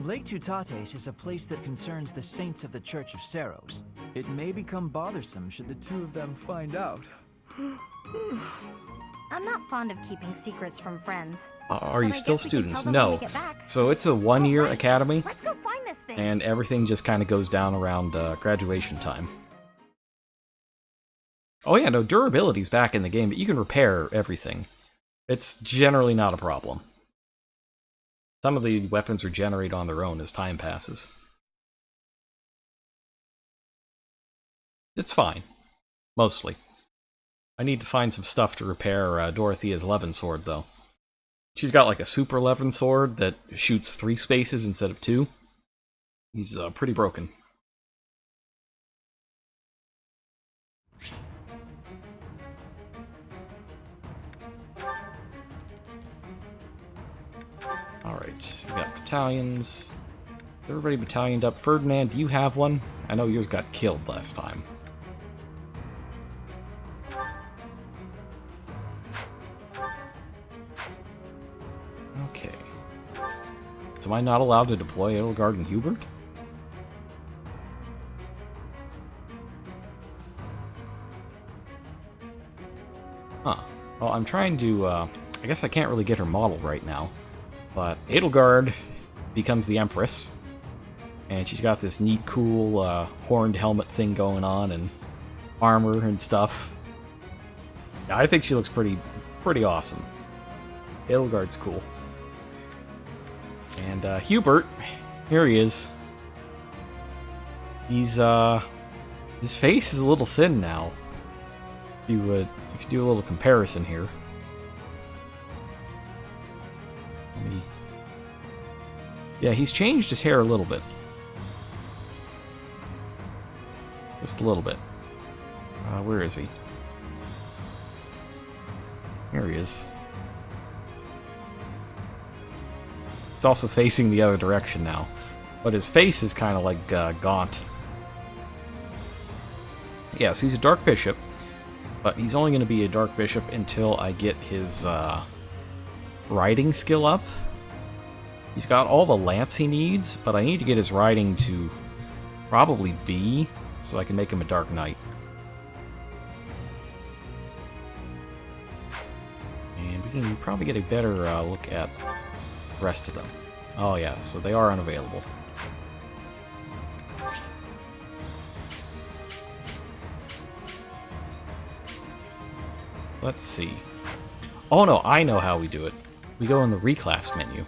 S3: Lake Tutates is a place that concerns the saints of the Church of Seros. It may become bothersome should the two of them find out.
S2: I'm not fond of keeping secrets from friends.
S1: Are you
S2: But I
S1: still
S2: guess we can
S1: students?
S2: tell them when
S1: No.
S2: we get back.
S1: So it's a one-year
S2: Alright,
S1: academy,
S2: Let's go find this thing.
S1: and everything just kind of goes down around graduation time. Oh yeah, no, durability's back in the game, but you can repair everything. It's generally not a problem. Some of the weapons regenerate on their own as time passes. It's fine. Mostly. I need to find some stuff to repair Dorothea's Levin sword, though. She's got like a super Levin sword that shoots 3 spaces instead of 2. He's pretty broken. Alright, we got battalions. Is everybody battalioned up? Ferdinand, do you have one? I know yours got killed last time. Okay. So am I not allowed to deploy Edelgard and Hubert? Huh. Well, I'm trying to, I guess I can't really get her model right now. But Edelgard becomes the Empress. And she's got this neat, cool, horned helmet thing going on, and armor and stuff. Yeah, I think she looks pretty awesome. Edelgard's cool. And Hubert, here he is. He's his face is a little thin now. If you do a little comparison here. Yeah, he's changed his hair a little bit. Just a little bit. Where is he? Here he is. It's also facing the other direction now. But his face is kind of like gaunt. Yeah, so he's a Dark Bishop. But he's only going to be a Dark Bishop until I get his riding skill up. He's got all the lance he needs, but I need to get his riding to probably B, so I can make him a Dark Knight. And we can probably get a better look at the rest of them. Oh yeah, so they are unavailable. Let's see. Oh no, I know how we do it. We go in the reclass menu.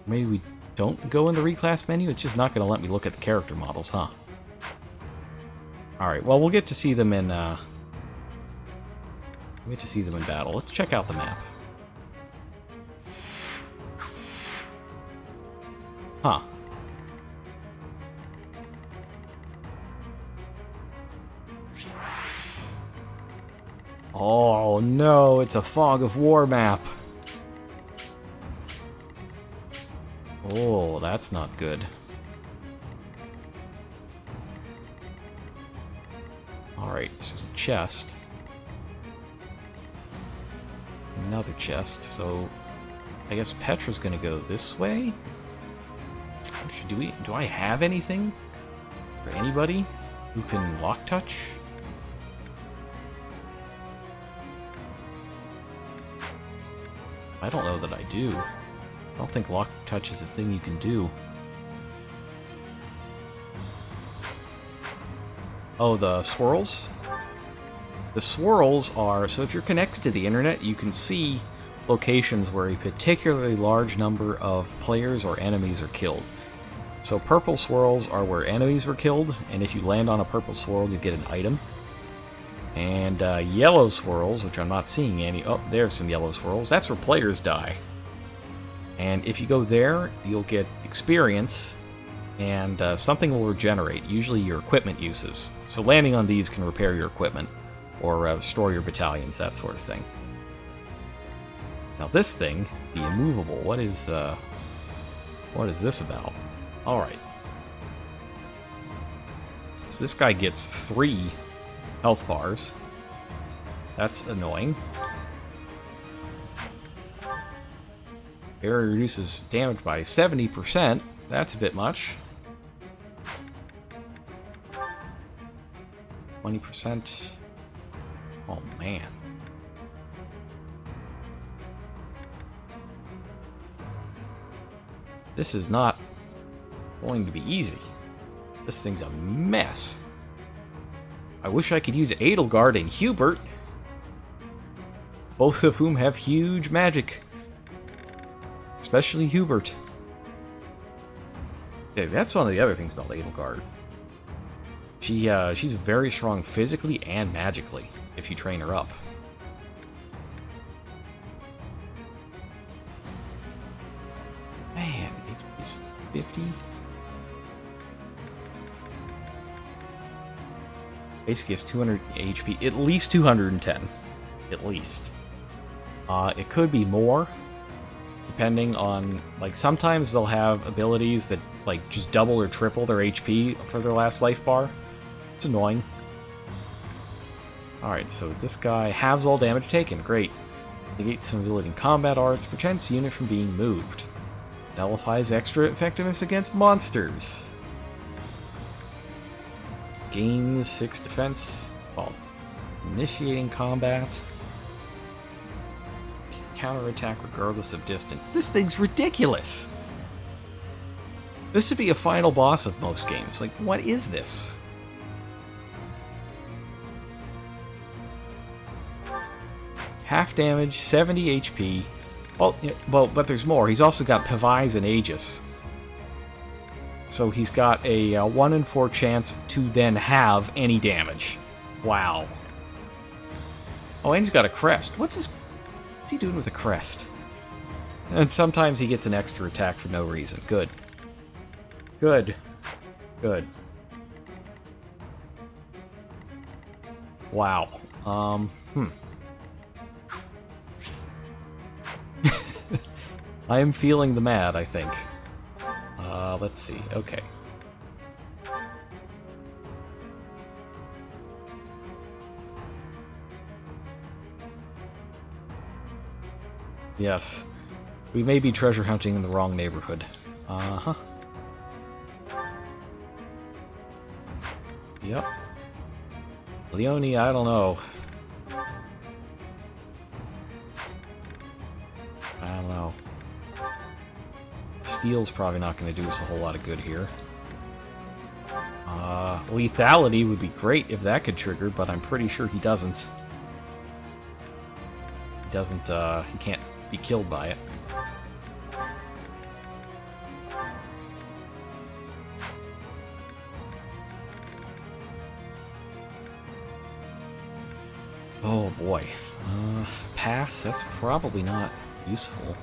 S1: Maybe we don't go in the reclass menu? It's just not going to let me look at the character models, huh? Alright, well, we'll get to see them in, battle. Let's check out the map. Huh. Oh no, it's a Fog of War map. Oh, that's not good. Alright, this is a chest. Another chest, so I guess Petra's gonna go this way? Actually, do I have anything? For anybody who can lock touch? I don't know that I do. I don't think lock touch is a thing you can do. Oh, the swirls? The swirls are, so if you're connected to the internet, you can see locations where a particularly large number of players or enemies are killed. So purple swirls are where enemies were killed, and if you land on a purple swirl, you get an item. And yellow swirls, which I'm not seeing any. Oh, there's some yellow swirls. That's where players die. And if you go there, you'll get experience, and something will regenerate, usually your equipment uses. So landing on these can repair your equipment, or restore your battalions, that sort of thing. Now this thing, the Immovable, what is this about? Alright. So this guy gets 3 health bars. That's annoying. Barrier reduces damage by 70%. That's a bit much. 20%. Oh man. This is not going to be easy. This thing's a mess. I wish I could use Edelgard and Hubert, both of whom have huge magic. Especially Hubert. Okay, that's one of the other things about Edelgard. She's very strong physically and magically, if you train her up. Man, HP is 50. Basically, it's 200 HP, at least 210. At least. It could be more, depending on, like, sometimes they'll have abilities that, like, just double or triple their HP for their last life bar. It's annoying. Alright, so this guy halves all damage taken. Great. Negates some ability in combat arts, prevents unit from being moved. Nullifies extra effectiveness against monsters. Gains 6 defense while initiating combat. Counterattack regardless of distance. This thing's ridiculous! This would be a final boss of most games. Like, what is this? Half damage, 70 HP. Well, but there's more. He's also got Pavise and Aegis. So he's got a 1 in 4 chance to then have any damage. Wow. Oh, and he's got a crest. What's he doing with a crest? And sometimes he gets an extra attack for no reason. Good. Good. Good. Wow. I am feeling the mad, I think. Let's see. Okay. Yes. We may be treasure hunting in the wrong neighborhood. Uh-huh. Yep. Leone, I don't know. I don't know. Steel's probably not going to do us a whole lot of good here. Lethality would be great if that could trigger, but I'm pretty sure he doesn't. He can't be killed by it. Oh boy. Pass? That's probably not useful.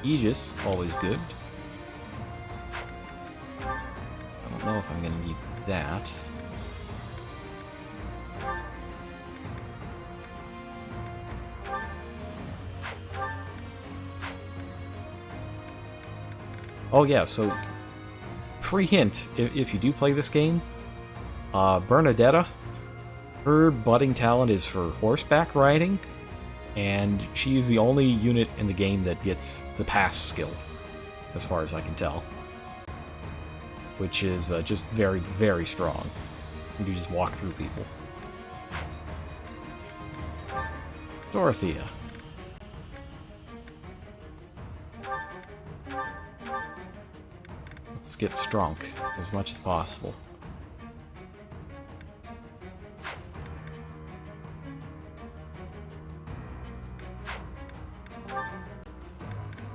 S1: Aegis, always good. I don't know if I'm going to need that. Oh yeah, so free hint, if you do play this game, Bernadetta, her budding talent is for horseback riding, and she is the only unit in the game that gets the pass skill, as far as I can tell. Which is just very, very strong. You can just walk through people. Dorothea. Let's get strong as much as possible.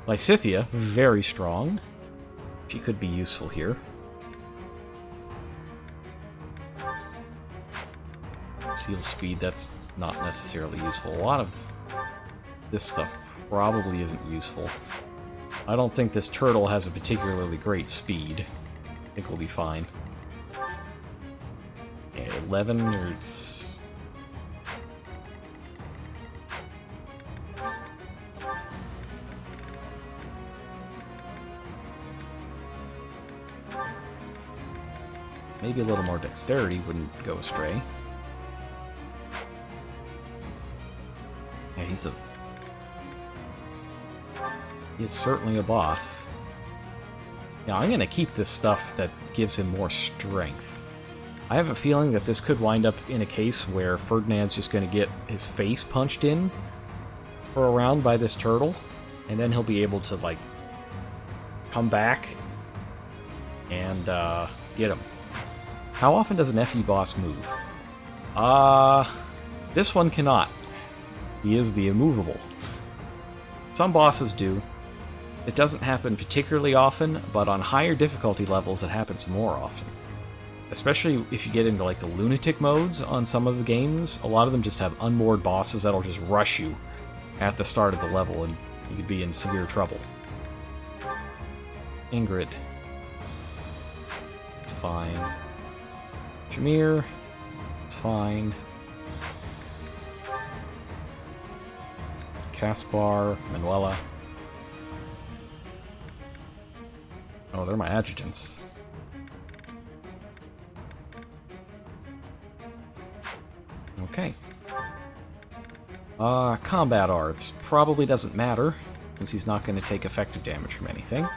S1: Lysithea, very strong. She could be useful here. Seal speed, that's not necessarily useful. A lot of this stuff probably isn't useful. I don't think this turtle has a particularly great speed. I think we'll be fine. Okay, 11 or... Maybe a little more dexterity wouldn't go astray. Yeah, he is certainly a boss. Now, I'm going to keep this stuff that gives him more strength. I have a feeling that this could wind up in a case where Ferdinand's just going to get his face punched in for a round by this turtle, and then he'll be able to, like, come back and get him. How often does an FE boss move? This one cannot. He is the Immovable. Some bosses do. It doesn't happen particularly often, but on higher difficulty levels it happens more often. Especially if you get into like the lunatic modes on some of the games, a lot of them just have unmoored bosses that'll just rush you at the start of the level, and you could be in severe trouble. Ingrid. It's fine. Jameer. It's fine. Caspar, Manuela. Oh, they're my adjutants. Okay. Combat arts. Probably doesn't matter, since he's not going to take effective damage from anything.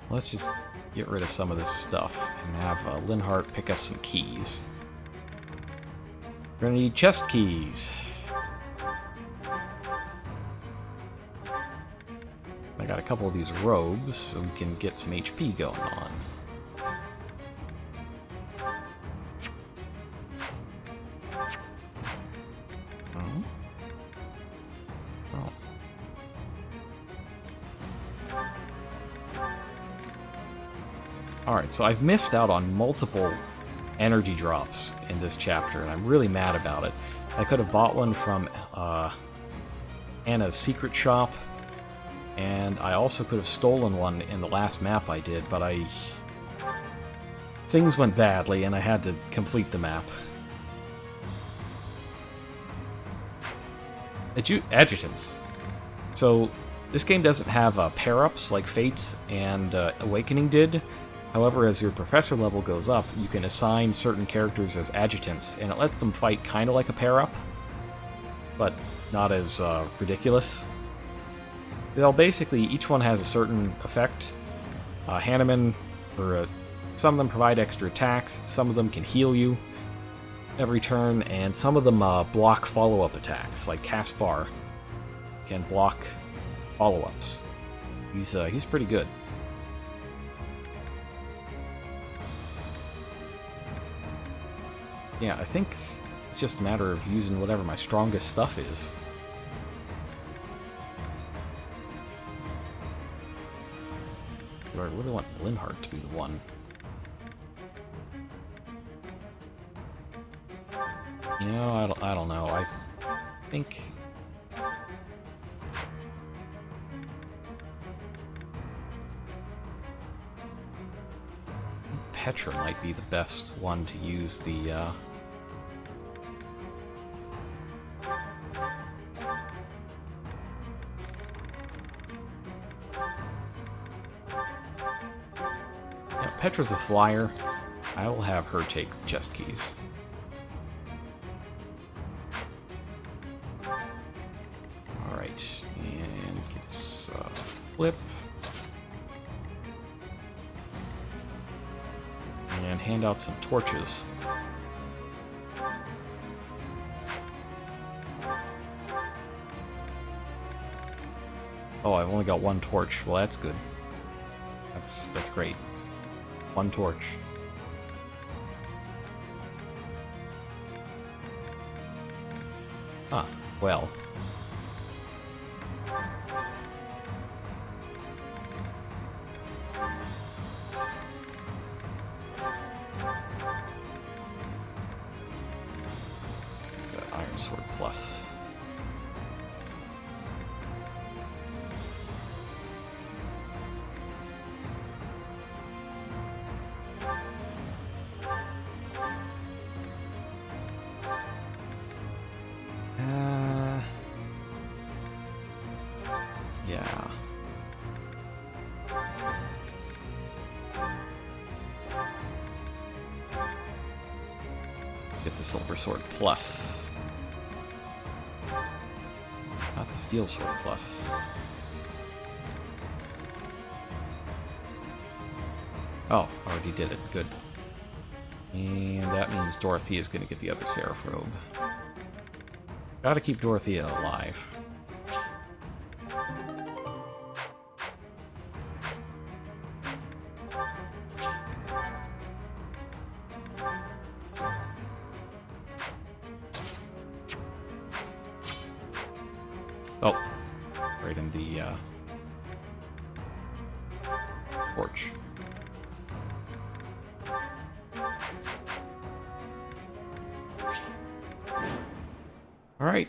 S1: Let's just get rid of some of this stuff and have Linhart pick up some keys. We're going to need chest keys. I got a couple of these robes, so we can get some HP going on. Alright, so I've missed out on multiple energy drops in this chapter, and I'm really mad about it. I could have bought one from Anna's secret shop, and I also could have stolen one in the last map I did, but things went badly, and I had to complete the map. Adjutants. So, this game doesn't have pair-ups like Fates and Awakening did. However, as your professor level goes up, you can assign certain characters as adjutants, and it lets them fight kind of like a pair-up, but not as ridiculous. They'll basically, each one has a certain effect. Hanneman, some of them provide extra attacks, some of them can heal you every turn, and some of them block follow-up attacks, like Caspar can block follow-ups. He's pretty good. Yeah, I think it's just a matter of using whatever my strongest stuff is. But I really want Linhart to be the one. You know, I don't know. I think... Petra might be the best one to use the, Yeah, Petra's a flyer. I will have her take the chest keys. Alright, and let's flip. And hand out some torches. Oh, I've only got one torch. Well, that's good. That's great. One torch. Ah, well. Yeah. Get the Silver Sword Plus. Not the Steel Sword Plus. Oh, already did it. Good. And that means Dorothea's gonna get the other Seraph Robe. Gotta keep Dorothea alive. Oh, right in the porch. All right.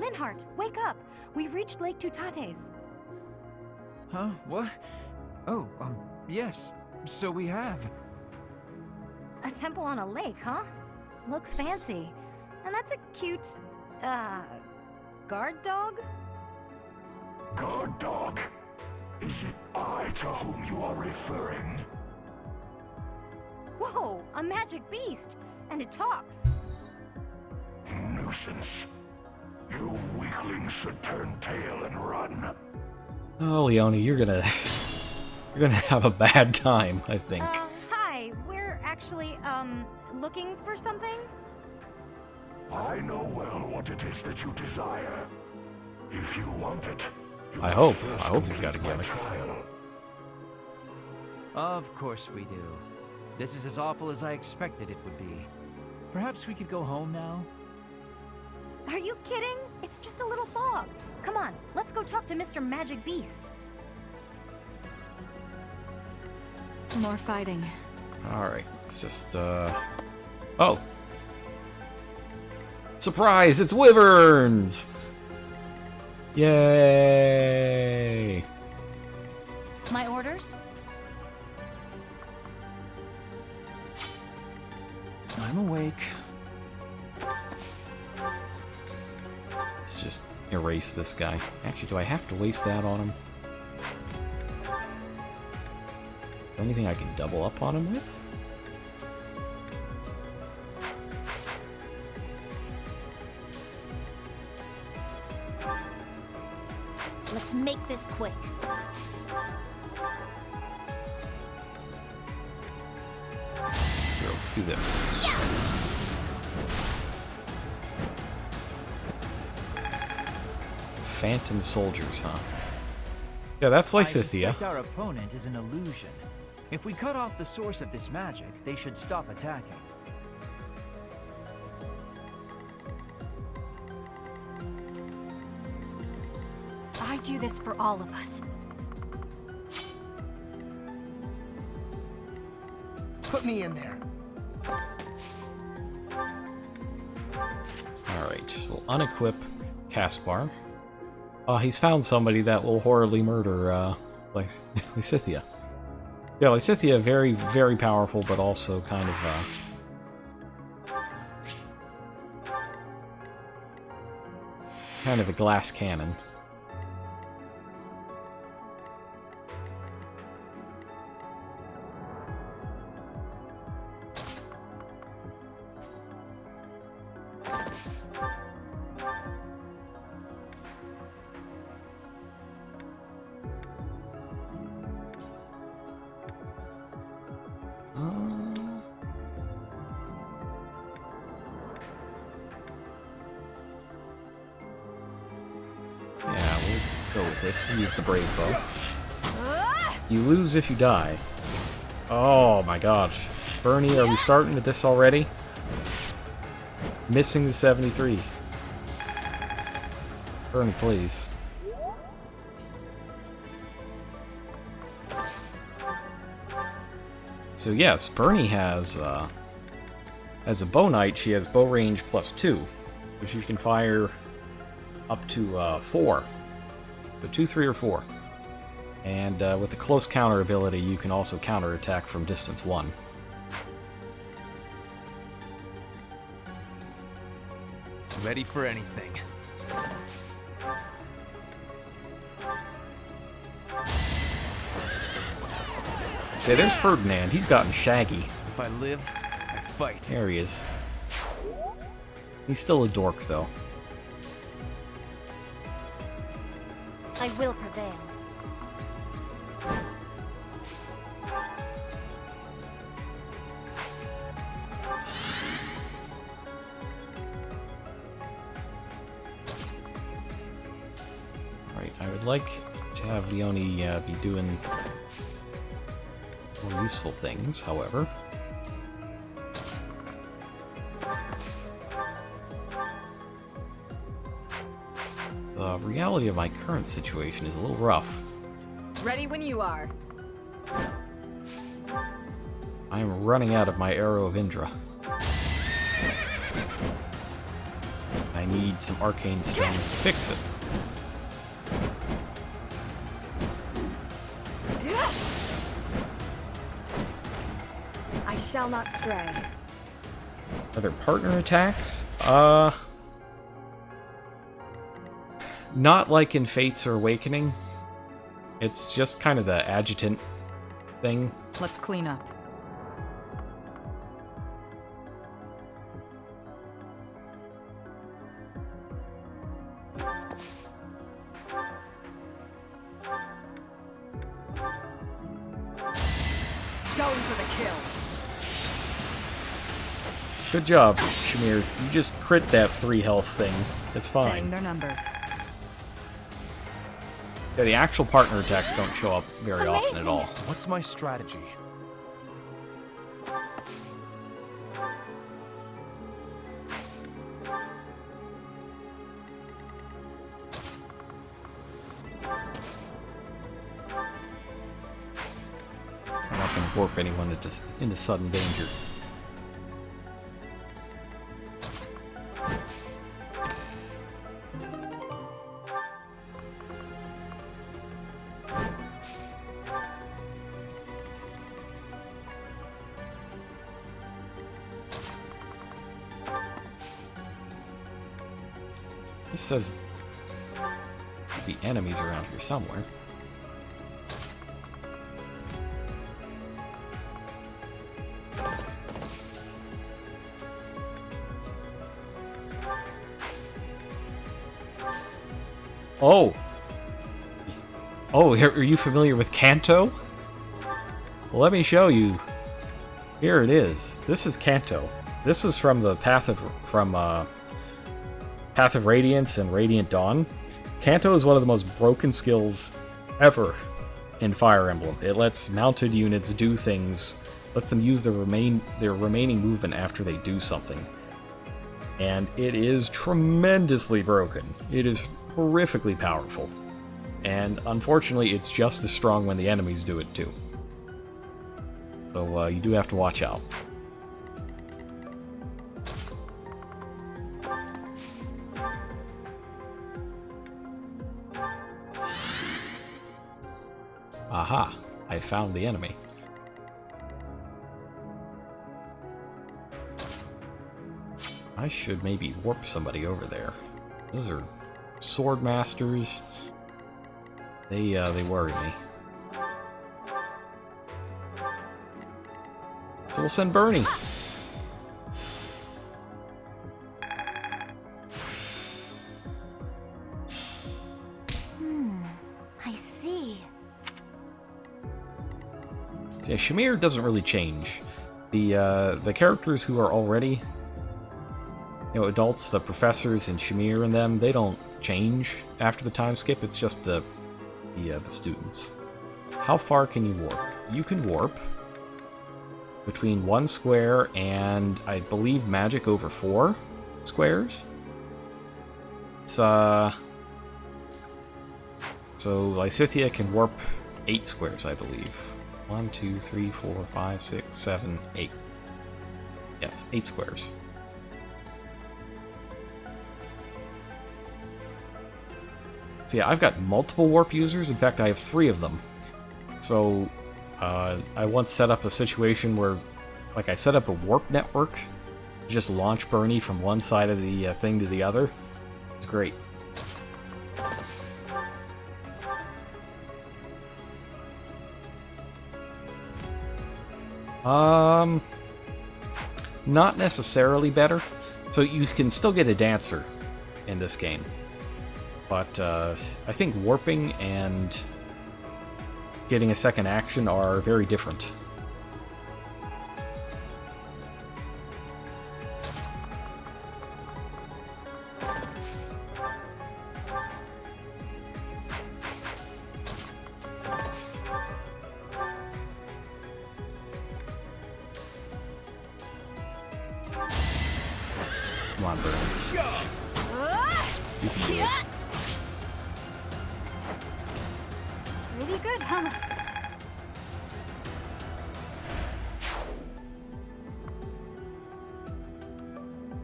S2: Linhardt, wake up! We've reached Lake Tutates.
S3: Huh? What? Oh, yes. So we have.
S2: A temple on a lake, huh? Looks fancy. And that's a cute, guard dog?
S4: Guard dog? Is it I to whom you are referring?
S2: Whoa, a magic beast! And it talks.
S4: Nuisance. You weaklings should turn tail and run.
S1: Oh, Leone, you're gonna have a bad time, I think.
S2: Hi, we're actually, looking for something?
S4: I know well what it is that you desire. If you want it, you
S1: I
S4: must
S1: hope
S4: first
S1: he's got a
S4: complete my
S1: gimmick.
S4: trial.
S3: Of course we do. This is as awful as I expected it would be. Perhaps we could go home now?
S2: Are you kidding? It's just a little fog. Come on, let's go talk to Mr. Magic Beast.
S5: More fighting.
S1: Alright, it's just, Oh! Surprise! It's Wyverns! Yay!
S2: My orders?
S3: I'm awake.
S1: Let's just erase this guy. Actually, do I have to waste that on him? Anything I can double up on him with?
S2: Let's make this quick.
S1: Here, let's do this. Phantom soldiers, huh? Yeah, that's
S3: I
S1: Lysithea.
S3: suspect our opponent is an illusion. If we cut off the source of this magic, they should stop attacking.
S5: I do this for all of us.
S6: Put me in there.
S1: Alright, we'll unequip Caspar. He's found somebody that will horribly murder, Lysithea. Yeah, Lysithea, very, very powerful, but also kind of, kind of a glass cannon. Yeah, we'll go with this. We'll use the Brave Bow. You lose if you die. Oh my gosh. Bernie, are we starting with this already? Missing the 73. Bernie, please. So yes, Bernie has, as a bow knight, she has bow range +2, which you can fire up to 4. So 2, 3, or 4. And with the close counter ability, you can also counterattack from distance 1.
S3: Ready for anything.
S1: Say, there's Ferdinand. He's gotten shaggy.
S3: If I live, I fight.
S1: There he is. He's still a dork, though.
S5: I will prevail.
S1: Right, I would like to have Leone be doing more useful things, however. The reality of my current situation is a little rough.
S5: Ready when you are.
S1: I am running out of my Arrow of Indra. I need some arcane stones to fix it.
S5: I shall not stray.
S1: Are there partner attacks? Not like in Fates or Awakening. It's just kind of the adjutant thing.
S5: Let's clean up. Going for the kill.
S1: Good job, Shamir. You just crit that 3 health thing. It's
S5: Saying
S1: fine.
S5: their numbers.
S1: Yeah, the actual partner attacks don't show up very often at
S5: Amazing.
S1: all.
S6: What's my strategy?
S1: I'm not going to warp anyone into sudden danger. This says there'll be enemies around here somewhere. Oh! Oh, are you familiar with Kanto? Well, let me show you. Here it is. This is Kanto. This is from the Path of Radiance and Radiant Dawn. Kanto is one of the most broken skills ever in Fire Emblem. It lets mounted units do things, lets them use their remaining movement after they do something. And it is tremendously broken. It is horrifically powerful. And unfortunately, it's just as strong when the enemies do it too. So you do have to watch out. Aha! I found the enemy. I should maybe warp somebody over there. Those are sword masters. They worry me. So we'll send Bernie.
S2: I see.
S1: Yeah, Shamir doesn't really change. The characters who are already, adults, the professors and Shamir and them, they don't change after the time skip. It's just the students. How far can you warp? You can warp between 1 square and, I believe, magic over 4 squares. It's so Lysithea can warp 8 squares, I believe. 1, 2, 3, 4, 5, 6, 7, 8. Yes, 8 squares. So yeah, I've got multiple warp users. In fact, I have 3 of them. So I once set up a situation where, I set up a warp network to just launch Bernie from one side of the thing to the other. It's great. Not necessarily better. So you can still get a dancer in this game. But I think warping and getting a second action are very different. Come on, Burn. You can do it.
S2: Pretty good, huh?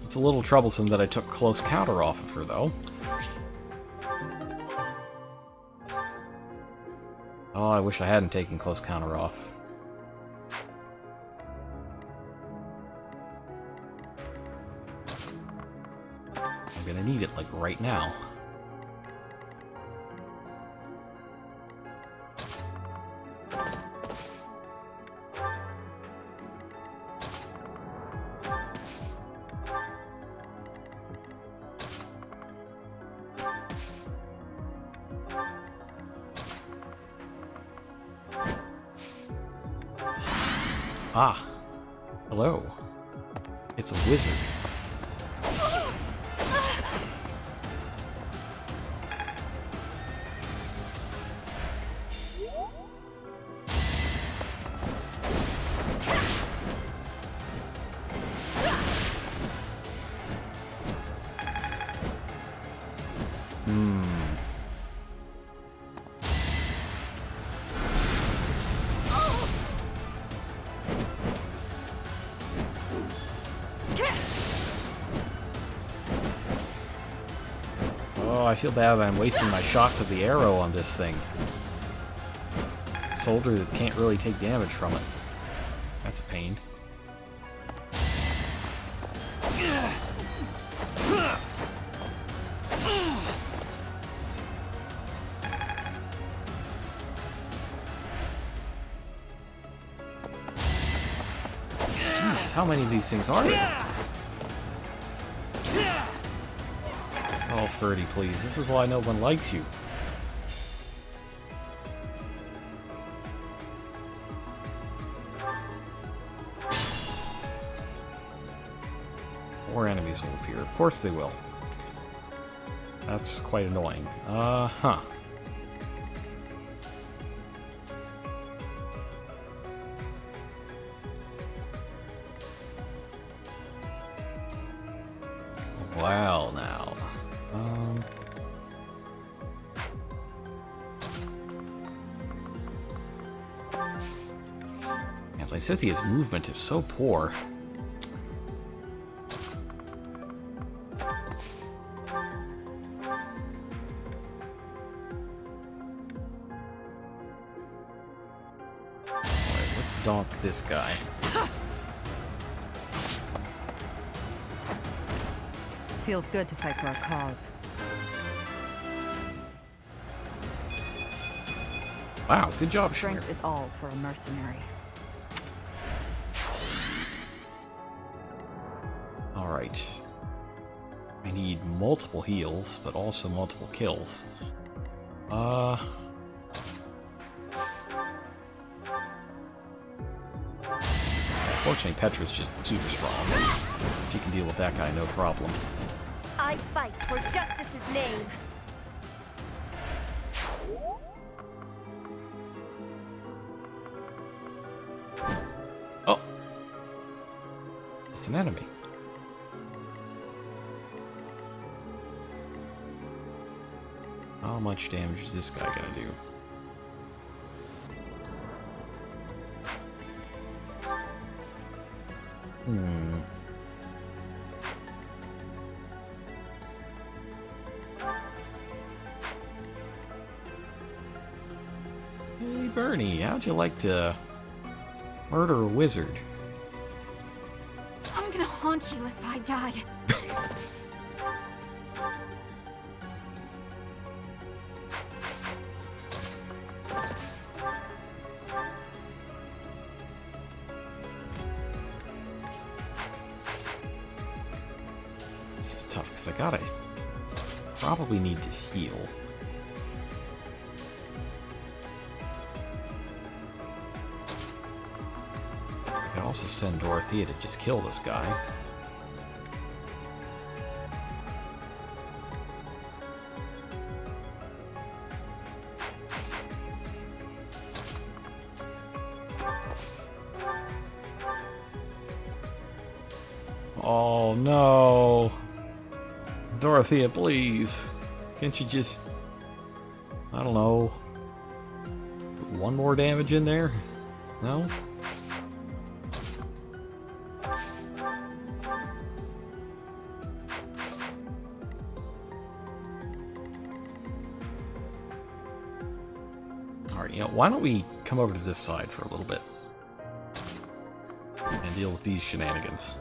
S1: It's a little troublesome that I took close counter off of her, though. Oh, I wish I hadn't taken close counter off. I'm gonna need it, like, right now. Ah, hello. It's a wizard. Oh, I feel bad that I'm wasting my shots of the arrow on this thing. Soldier that can't really take damage from it. That's a pain. Jeez, how many of these things are there? Oh, 30, please. This is why no one likes you. More enemies will appear. Of course they will. That's quite annoying. Huh. Wow, now. Yeah, Lysithia's movement is so poor. Alright, let's donk this guy.
S5: Feels good to fight for a cause.
S1: Wow, good job,
S5: Strength
S1: Shimir.
S5: is all for a mercenary.
S1: Alright. I need multiple heals, but also multiple kills. Unfortunately, Petra's just super strong. She can deal with that guy, no problem.
S2: I fight for justice's name.
S1: Oh! It's an enemy. How much damage is this guy gonna do? Hey Bernie, how'd you like to murder a wizard?
S2: I'm gonna haunt you if I die.
S1: Because I gotta probably need to heal. I can also send Dorothea to just kill this guy. Oh no! Dorothea, please! Can't you just... I don't know... put one more damage in there? No? Alright, you know, why don't we come over to this side for a little bit? And deal with these shenanigans.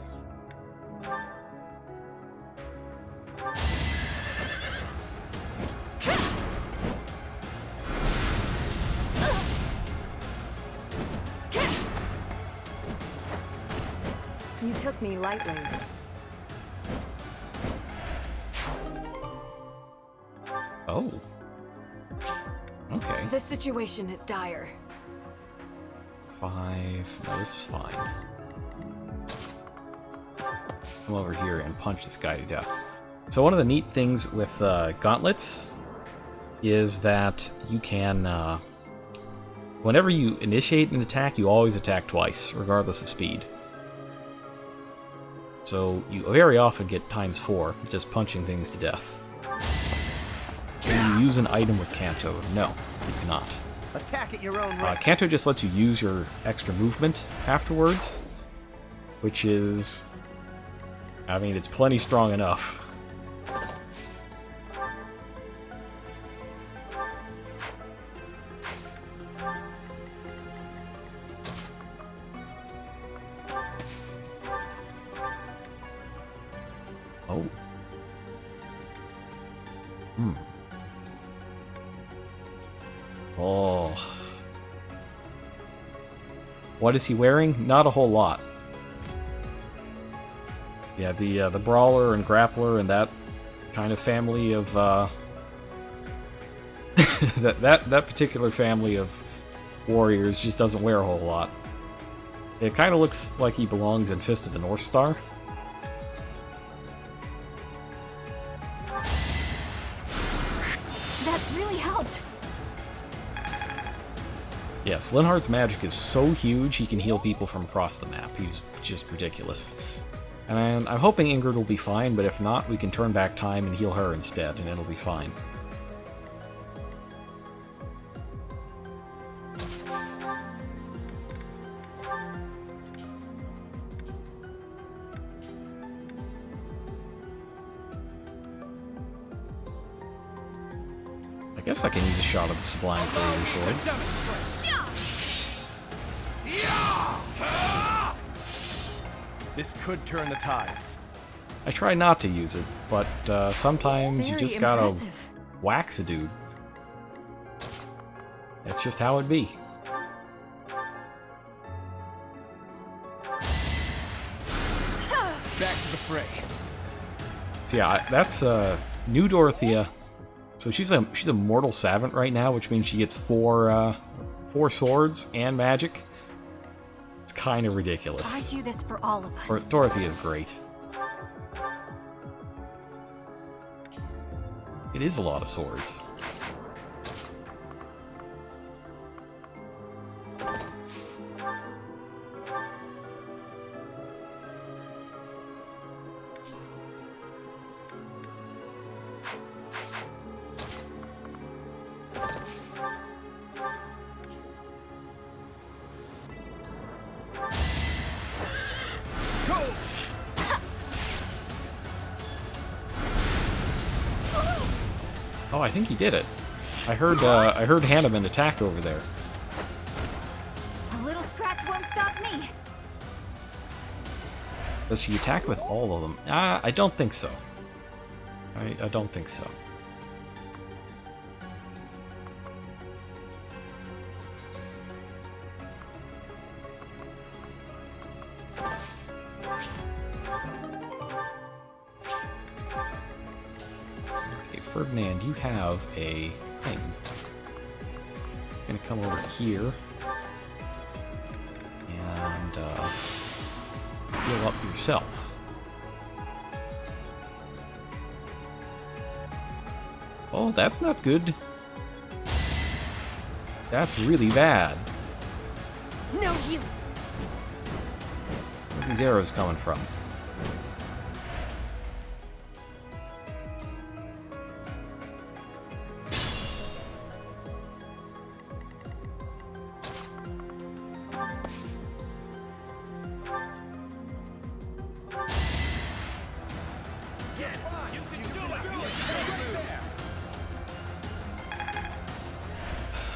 S5: You took me lightly.
S1: Oh. Okay.
S5: The situation is dire.
S1: 5. No, this is fine. Come over here and punch this guy to death. So one of the neat things with gauntlets is that you can, whenever you initiate an attack, you always attack twice, regardless of speed. So you very often get ×4, just punching things to death. Can you use an item with Kanto? No, you cannot.
S6: Attack at your own risk.
S1: Kanto just lets you use your extra movement afterwards, which is... I mean, it's plenty strong enough. Oh. Oh. What is he wearing? Not a whole lot. Yeah, the brawler and grappler and that kind of family of that particular family of warriors just doesn't wear a whole lot. It kind of looks like he belongs in Fist of the North Star.
S5: That really helped.
S1: Yes, Linhardt's magic is so huge he can heal people from across the map. He's just ridiculous. And I'm hoping Ingrid will be fine, but if not, we can turn back time and heal her instead, and it'll be fine. I guess I can use a shot of the Sublime Fairy Sword.
S6: This could turn the tides.
S1: I try not to use it, but sometimes you
S5: Very
S1: just gotta
S5: impressive.
S1: wax a dude. That's just how it be.
S6: Back to the fray.
S1: So yeah, that's new Dorothea. So she's a mortal savant right now, which means she gets four swords and magic. It's kind of ridiculous.
S2: I do this for all of us.
S1: Dorothea is great. It is a lot of swords. Oh, I think he did it. I heard Hanneman attack over there.
S2: A little scratch won't stop me.
S1: Does he attack with all of them? I don't think so. I don't think so. Ferdinand, you have a thing. You're gonna come over here and heal up yourself. Oh, that's not good. That's really bad.
S5: No use.
S1: Where are these arrows coming from?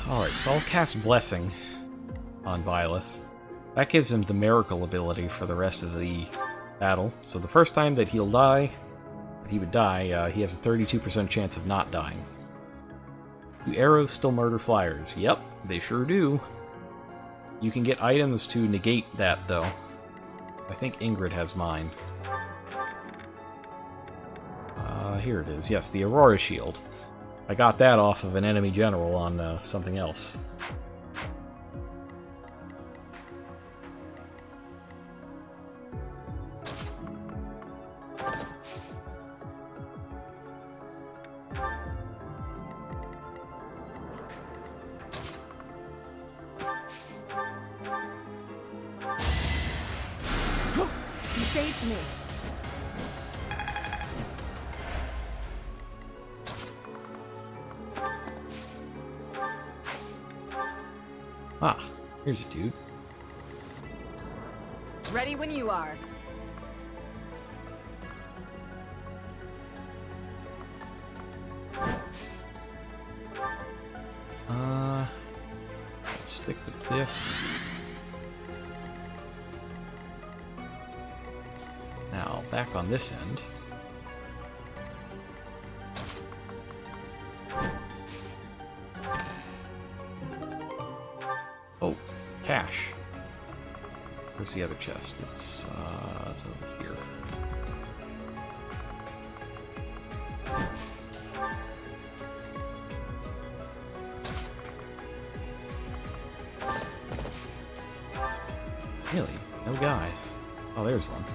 S1: Alright, so I'll cast Blessing on Byleth. That gives him the Miracle ability for the rest of the battle. So the first time that he would die, he has a 32% chance of not dying. Do arrows still murder flyers? Yep, they sure do. You can get items to negate that, though. I think Ingrid has mine. Here it is. Yes, the Aurora Shield. I got that off of an enemy general on something else.
S5: You saved me.
S1: Ah, here's a dude.
S5: Ready when you are.
S1: Stick with this. Now, back on this end. Oh, cash. Where's the other chest? It's over here. Really? No guys. Oh, there's one.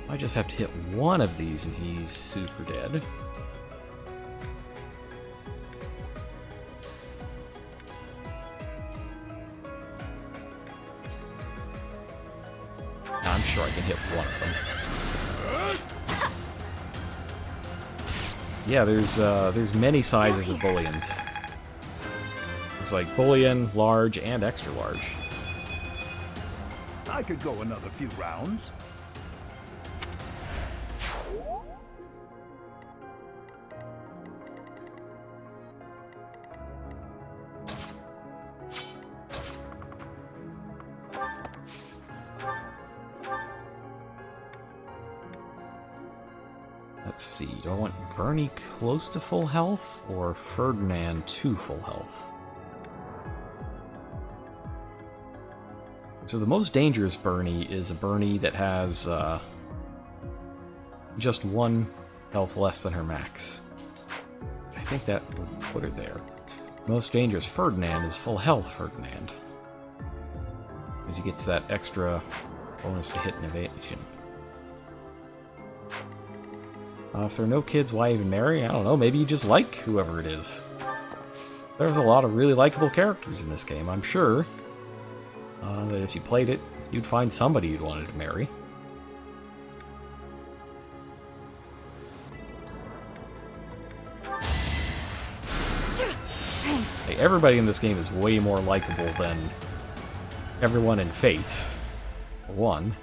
S1: I just have to hit one of these and he's super dead. I'm sure I can hit one of them. Yeah, there's many sizes of bullions. It's like bullion, large, and extra large.
S4: I could go another few rounds.
S1: Let's see, do I want Bernie close to full health, or Ferdinand to full health? So the most dangerous Bernie is a Bernie that has just one health less than her max. I think that would put her there. Most dangerous Ferdinand is full health Ferdinand, because he gets that extra bonus to hit and evasion. If there are no kids, why even marry? I don't know, maybe you just like whoever it is. There's a lot of really likable characters in this game, I'm sure. That if you played it, you'd find somebody you'd wanted to marry.
S5: Thanks.
S1: Hey, everybody in this game is way more likable than everyone in Fate. For one.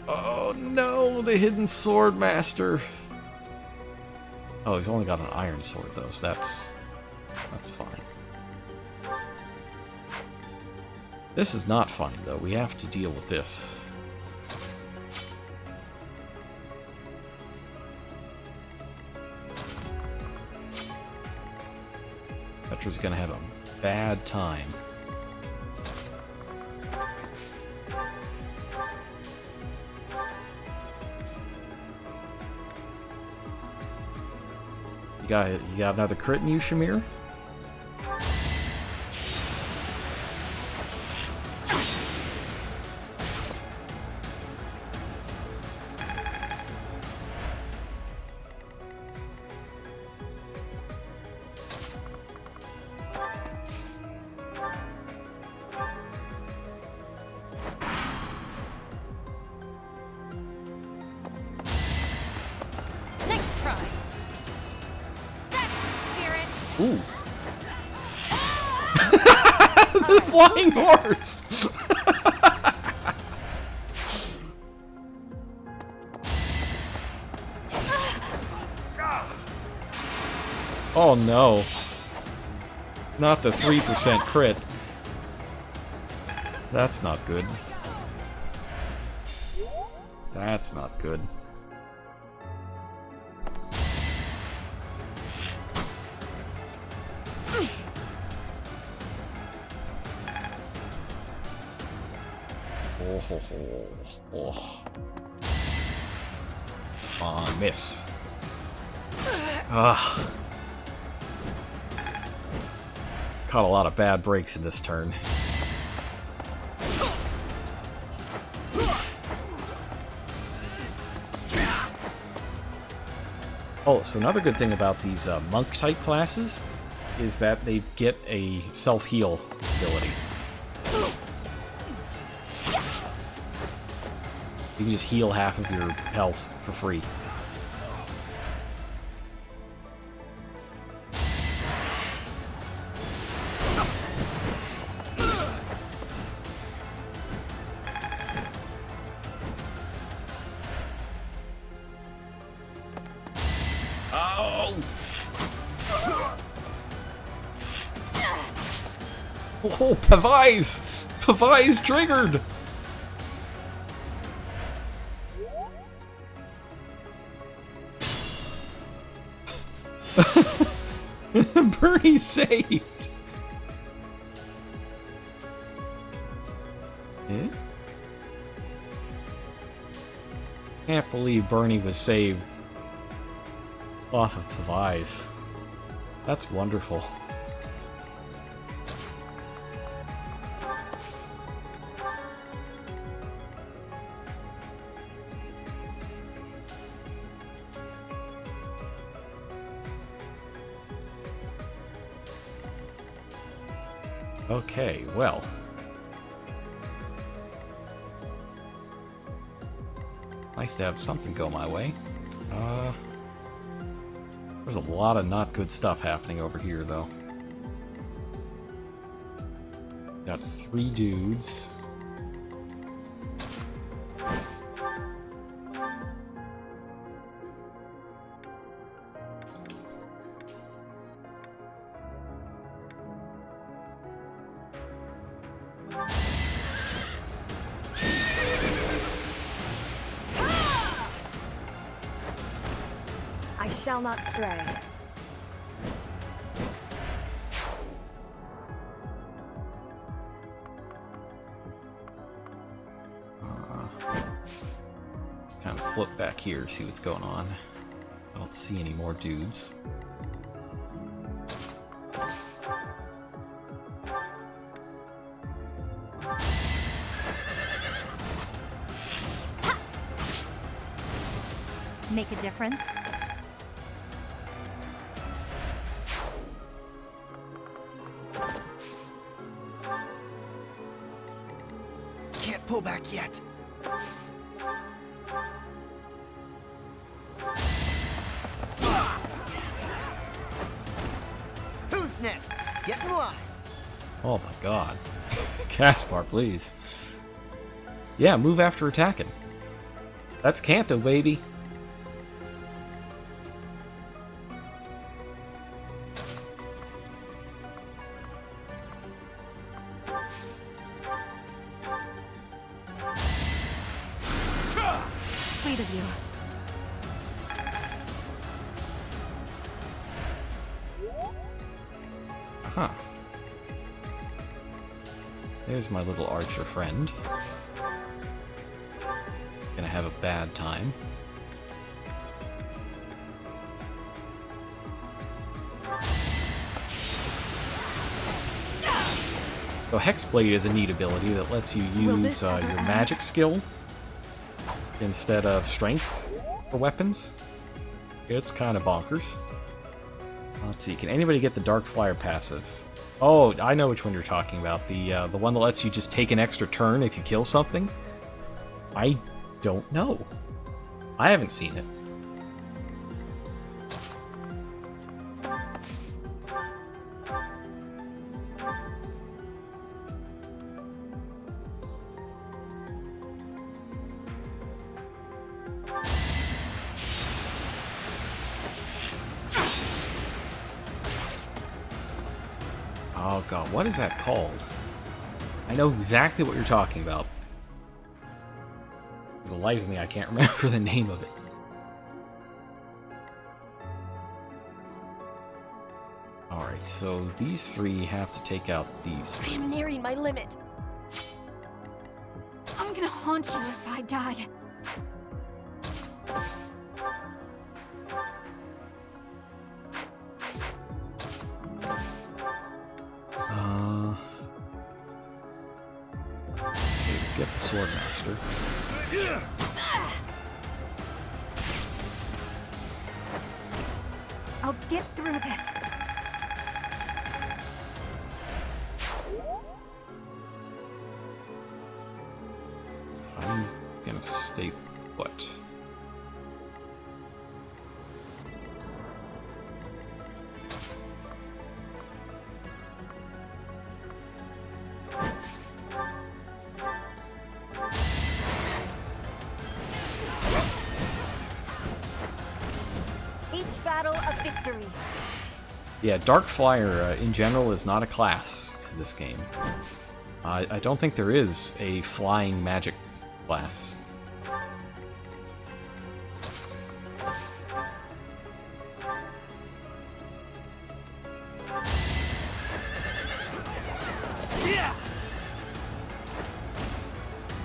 S1: Oh no, the hidden sword master. Oh, he's only got an iron sword though, so that's fine. This is not fine though. We have to deal with this. character's gonna have a bad time. You got another crit in you, Shamir?
S5: Nice try. That's spirit.
S1: Ooh. The flying horse! Oh no. Not the 3% crit. That's not good. That's not good. Oh, miss. Ugh. Caught a lot of bad breaks in this turn. Oh, so another good thing about these monk-type classes is that they get a self-heal ability. You can just heal half of your health for free. Oh! Oh, Pavise! Pavise triggered! Bernie saved! Eh? Can't believe Bernie was saved off of Pavise. That's wonderful. Okay, well. Nice to have something go my way. There's a lot of not good stuff happening over here, though. Got 3 dudes.
S5: I shall not stray.
S1: Kind of flip back here, see what's going on. I don't see any more dudes.
S2: Make a difference?
S6: Can't pull back yet. Who's next? Get in line.
S1: Oh my god. Caspar, please. Yeah, move after attacking. That's Canto, baby.
S5: Sweet of you.
S1: Huh. There's my little archer friend. Gonna have a bad time. So Hexblade is a neat ability that lets you use your magic skill instead of strength for weapons. It's kind of bonkers. Let's see, can anybody get the Dark Flyer passive? Oh, I know which one you're talking about. The one that lets you just take an extra turn if you kill something? I don't know. I haven't seen it. Oh god, what is that called? I know exactly what you're talking about. For the life of me, I can't remember the name of it. Alright, so these three have to take out these
S5: I
S1: three.
S5: am nearing my limit. I'm gonna haunt you if I die.
S1: Okay, get the Swordmaster.
S5: I'll get through this.
S1: I'm gonna stay put.
S5: Each battle a victory.
S1: Yeah, Dark Flyer in general is not a class in this game. I don't think there is a flying magic class.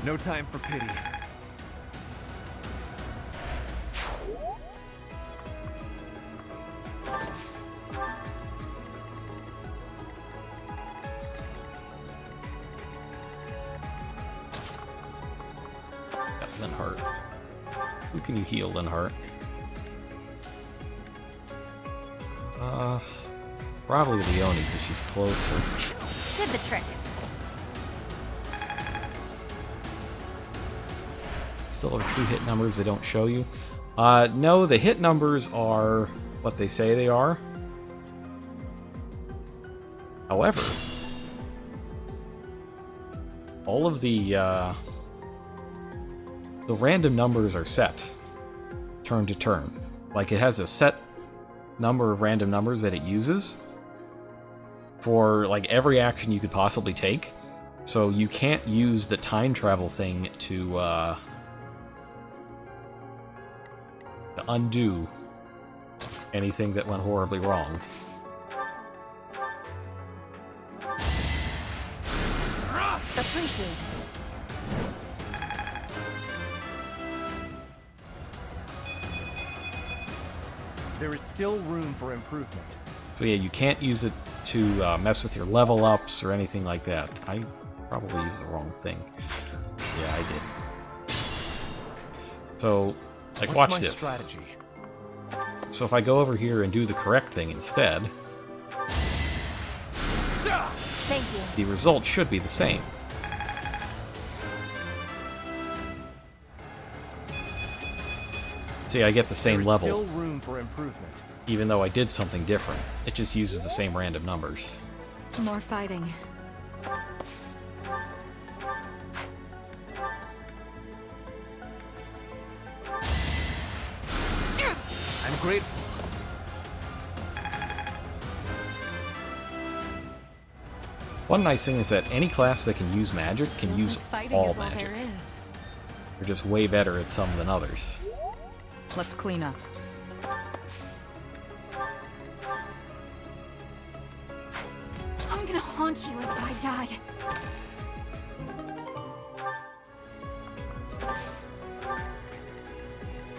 S6: No time for pity.
S1: Linhardt. Who can you heal, Linhardt? Probably Leone, because she's closer.
S2: Did the trick.
S1: Still have true hit numbers they don't show you. No, the hit numbers are what they say they are. However, all of the random numbers are set turn to turn. Like, it has a set number of random numbers that it uses for like every action you could possibly take. So you can't use the time travel thing to undo anything that went horribly wrong.
S5: Appreciate it.
S3: There is still room for improvement.
S1: So yeah, you can't use it to mess with your level ups or anything like that. I probably used the wrong thing. Yeah, I did. So, like, watch
S3: What's my
S1: this.
S3: strategy?
S1: So if I go over here and do the correct thing instead,
S5: Thank you.
S1: the result should be the same. See, I get the same
S3: There is
S1: level,
S3: still room for improvement.
S1: even though I did something different. It just uses the same random numbers.
S5: More fighting.
S3: I'm grateful.
S1: One nice thing is that any class that can use magic can use all magic.
S5: is.
S1: They're just way better at some than others.
S5: Let's clean up. haunt you if I die.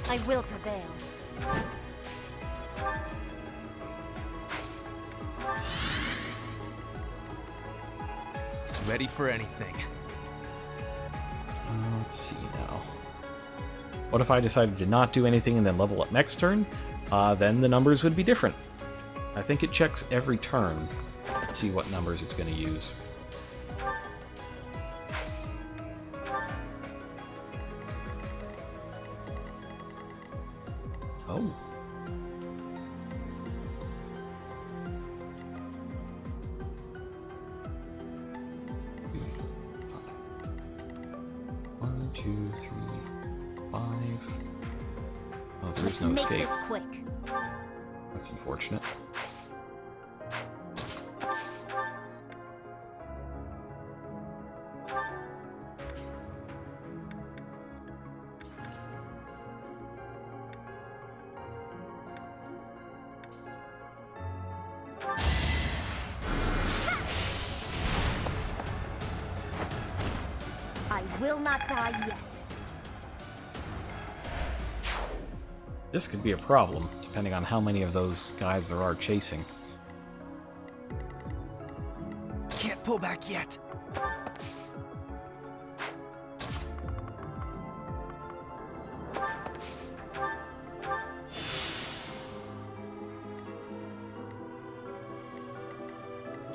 S5: I will prevail.
S6: Ready for anything.
S1: Let's see now. What if I decided to not do anything and then level up next turn? Then the numbers would be different. I think it checks every turn to see what numbers it's going to use. Oh. One, two, three, 5. Oh, there is no
S2: Let's
S1: escape.
S2: make this quick.
S1: That's unfortunate.
S2: I will not die yet.
S1: This could be a problem, depending on how many of those guys there are chasing.
S6: Can't pull back yet.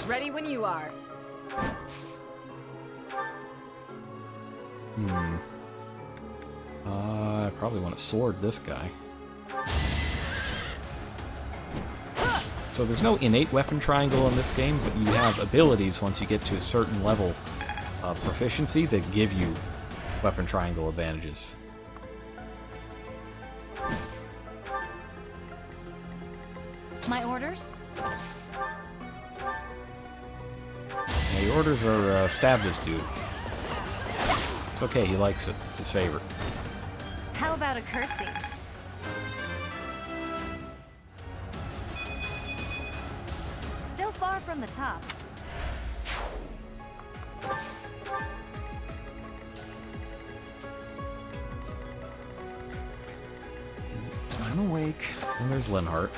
S5: Ready when you are.
S1: I probably want to sword this guy. So there's no innate weapon triangle in this game, but you have abilities once you get to a certain level of proficiency that give you weapon triangle advantages.
S2: My orders?
S1: Yeah, your orders are stab this dude. It's okay, he likes it. It's his favorite.
S2: How about a curtsy? Still far from the top.
S6: I'm awake.
S1: And there's Linhart.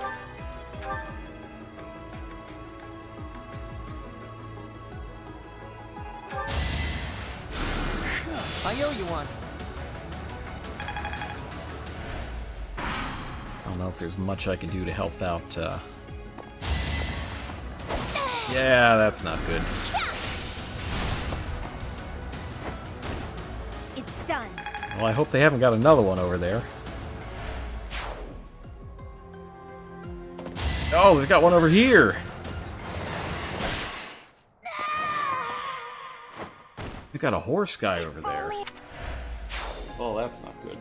S6: I owe you one.
S1: I don't know if there's much I can do to help out. Yeah, that's not good.
S2: It's done.
S1: Well, I hope they haven't got another one over there. Oh, they've got one over here! They've got a horse guy over there. Oh, that's not good.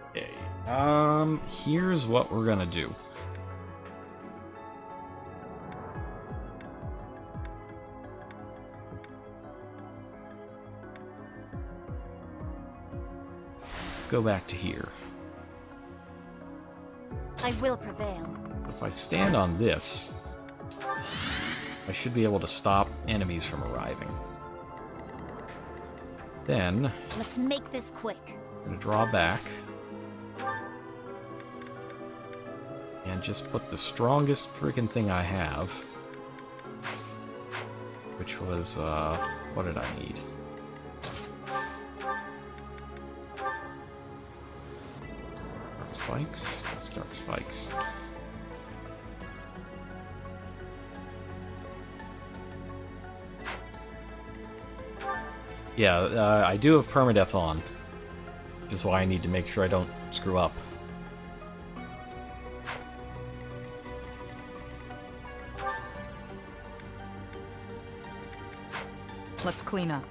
S1: Okay. Here's what we're gonna do. Let's go back to here.
S2: I will prevail.
S1: If I stand on this, I should be able to stop enemies from arriving. Then,
S2: Let's make this quick.
S1: I'm going to draw back. And just put the strongest friggin' thing I have. Which was, what did I need? Dark spikes? It's dark spikes. Yeah, I do have permadeath on. Which is why I need to make sure I don't screw up.
S5: Let's clean up.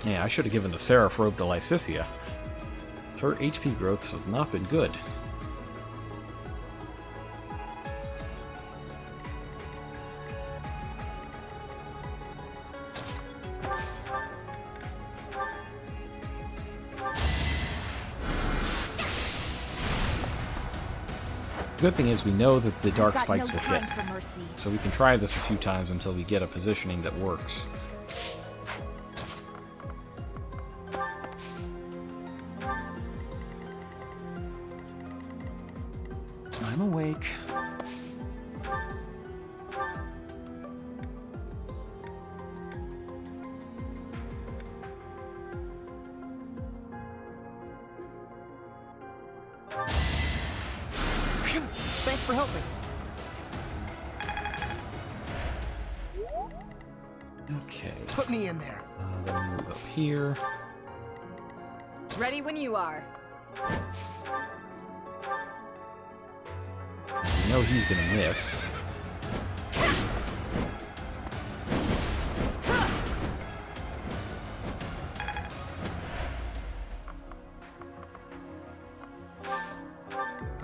S1: Yeah, I should have given the Seraph Robe to Lysithea. Her HP growths have not been good. Good thing is we know that the dark
S2: Got
S1: spikes
S2: no
S1: will
S2: time
S1: hit,
S2: for mercy.
S1: so we can try this a few times until we get a positioning that works.
S6: I'm awake. Thanks for helping.
S1: Okay.
S6: Put me in there.
S1: Then move up here.
S5: Ready when you are.
S1: We know he's gonna miss.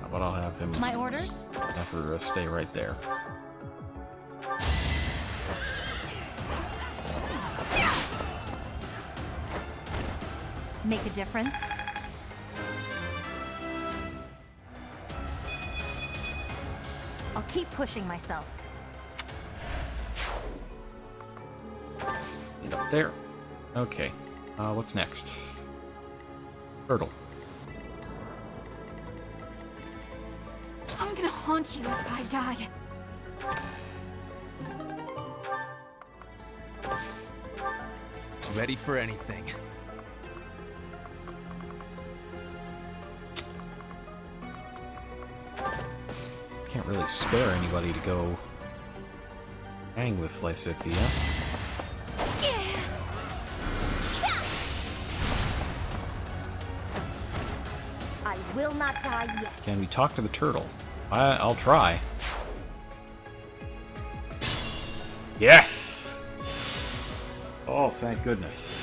S1: But I'll have him.
S2: My orders?
S1: Have her stay right there.
S2: Make a difference? I'll keep pushing myself.
S1: Get up there. Okay. What's next? Turtle.
S5: I'm gonna haunt you if I die.
S6: Ready for anything.
S1: Can't really spare anybody to go hang with Lysithea.
S2: I will not die yet.
S1: Can we talk to the turtle? I'll try. Yes! Oh, thank goodness.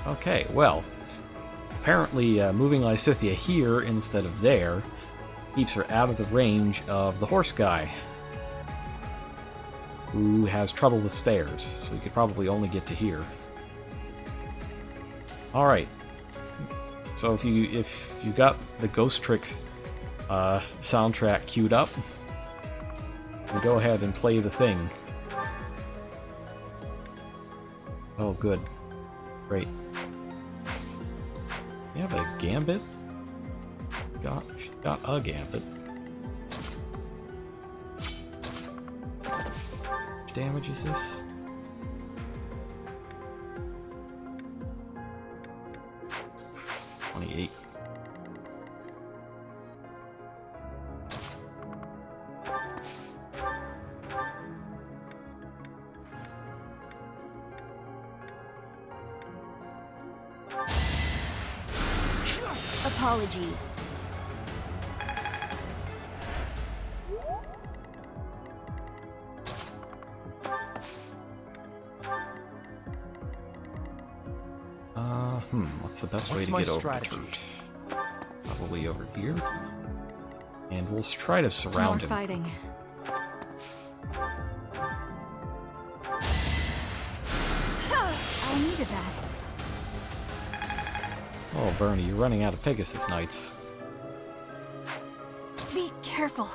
S1: Okay, well. Apparently, moving Lysithea here instead of there keeps her out of the range of the horse guy, who has trouble with stairs, so he could probably only get to here. Alright. So if you got the Ghost Trick soundtrack queued up, you go ahead and play the thing. Oh, good. Great. You have a gambit? She's got a gambit. How much damage is this? $28.
S2: Apologies.
S1: What's the best way
S6: What's
S1: to
S6: my
S1: get over
S6: strategy?
S1: the turret? Probably over here. And we'll try to surround him.
S5: Fighting. I needed that.
S1: Oh, Bernie, you're running out of Pegasus Knights.
S5: Be careful.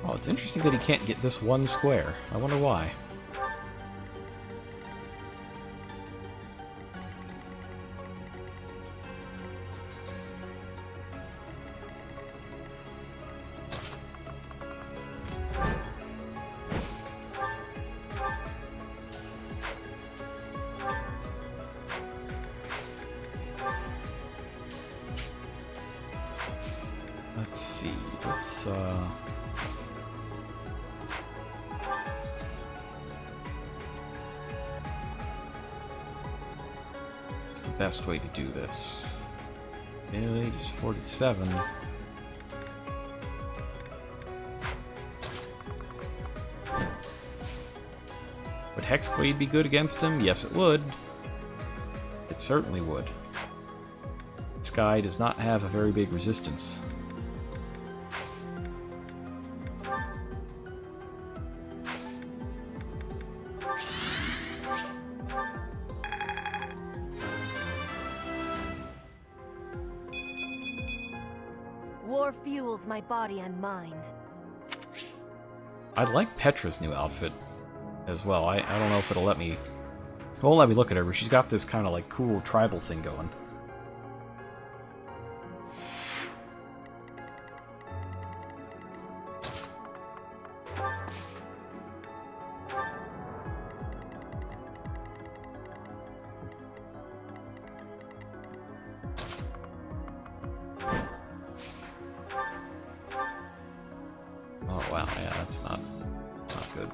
S1: Oh, it's interesting that he can't get this one square. I wonder why. Let's what's the best way to do this? He's 47. Would Hexblade be good against him? Yes, it would. It certainly would. This guy does not have a very big resistance.
S7: War fuels my body and mind.
S1: I like Petra's new outfit as well. I don't know if it'll let me... It won't let me look at her, but she's got this kind of like cool tribal thing going. Oh wow, yeah, that's not good.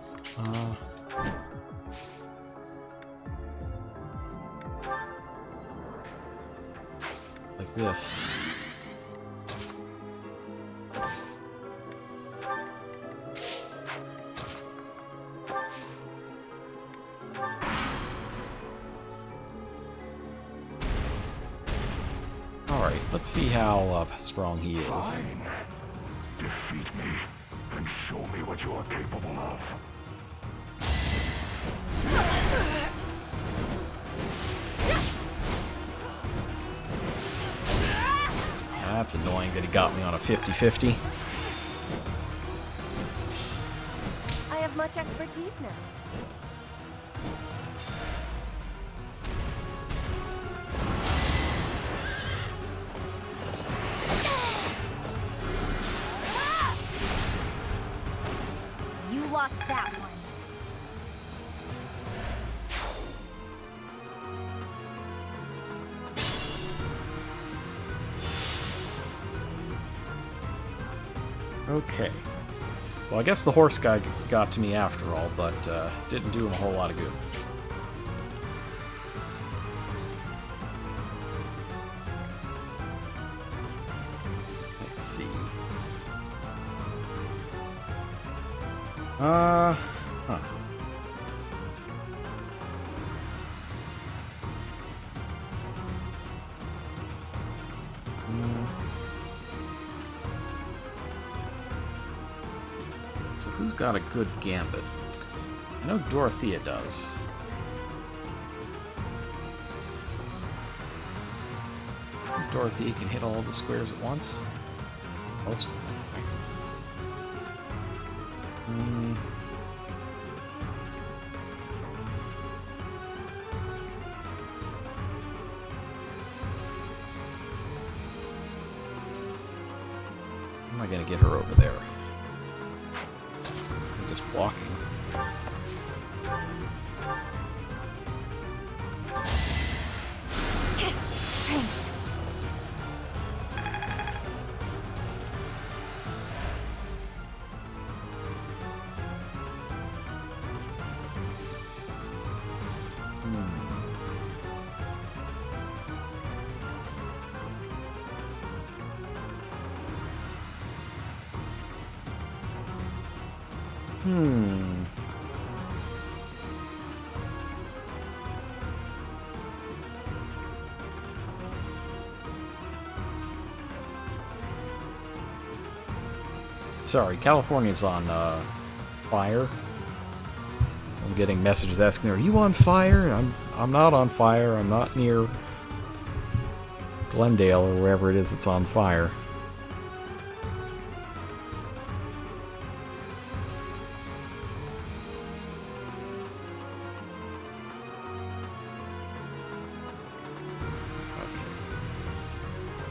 S1: Like this. Alright, let's see how strong he is.
S4: Fine. Defeat me and show me what you are capable of.
S1: That's annoying that he got me on a 50-50.
S7: I have much expertise now.
S2: You lost that one.
S1: Okay. Well, I guess the horse guy got to me after all, but didn't do him a whole lot of good. Let's see. Huh. So who's got a good gambit? I know Dorothea does. Dorothea can hit all the squares at once. Most of them. How am I going to get her over there? I'm just blocking.
S7: Thanks.
S1: Sorry, California's on fire. I'm getting messages asking, "Are you on fire?" I'm not on fire. I'm not near Glendale or wherever it is that's on fire.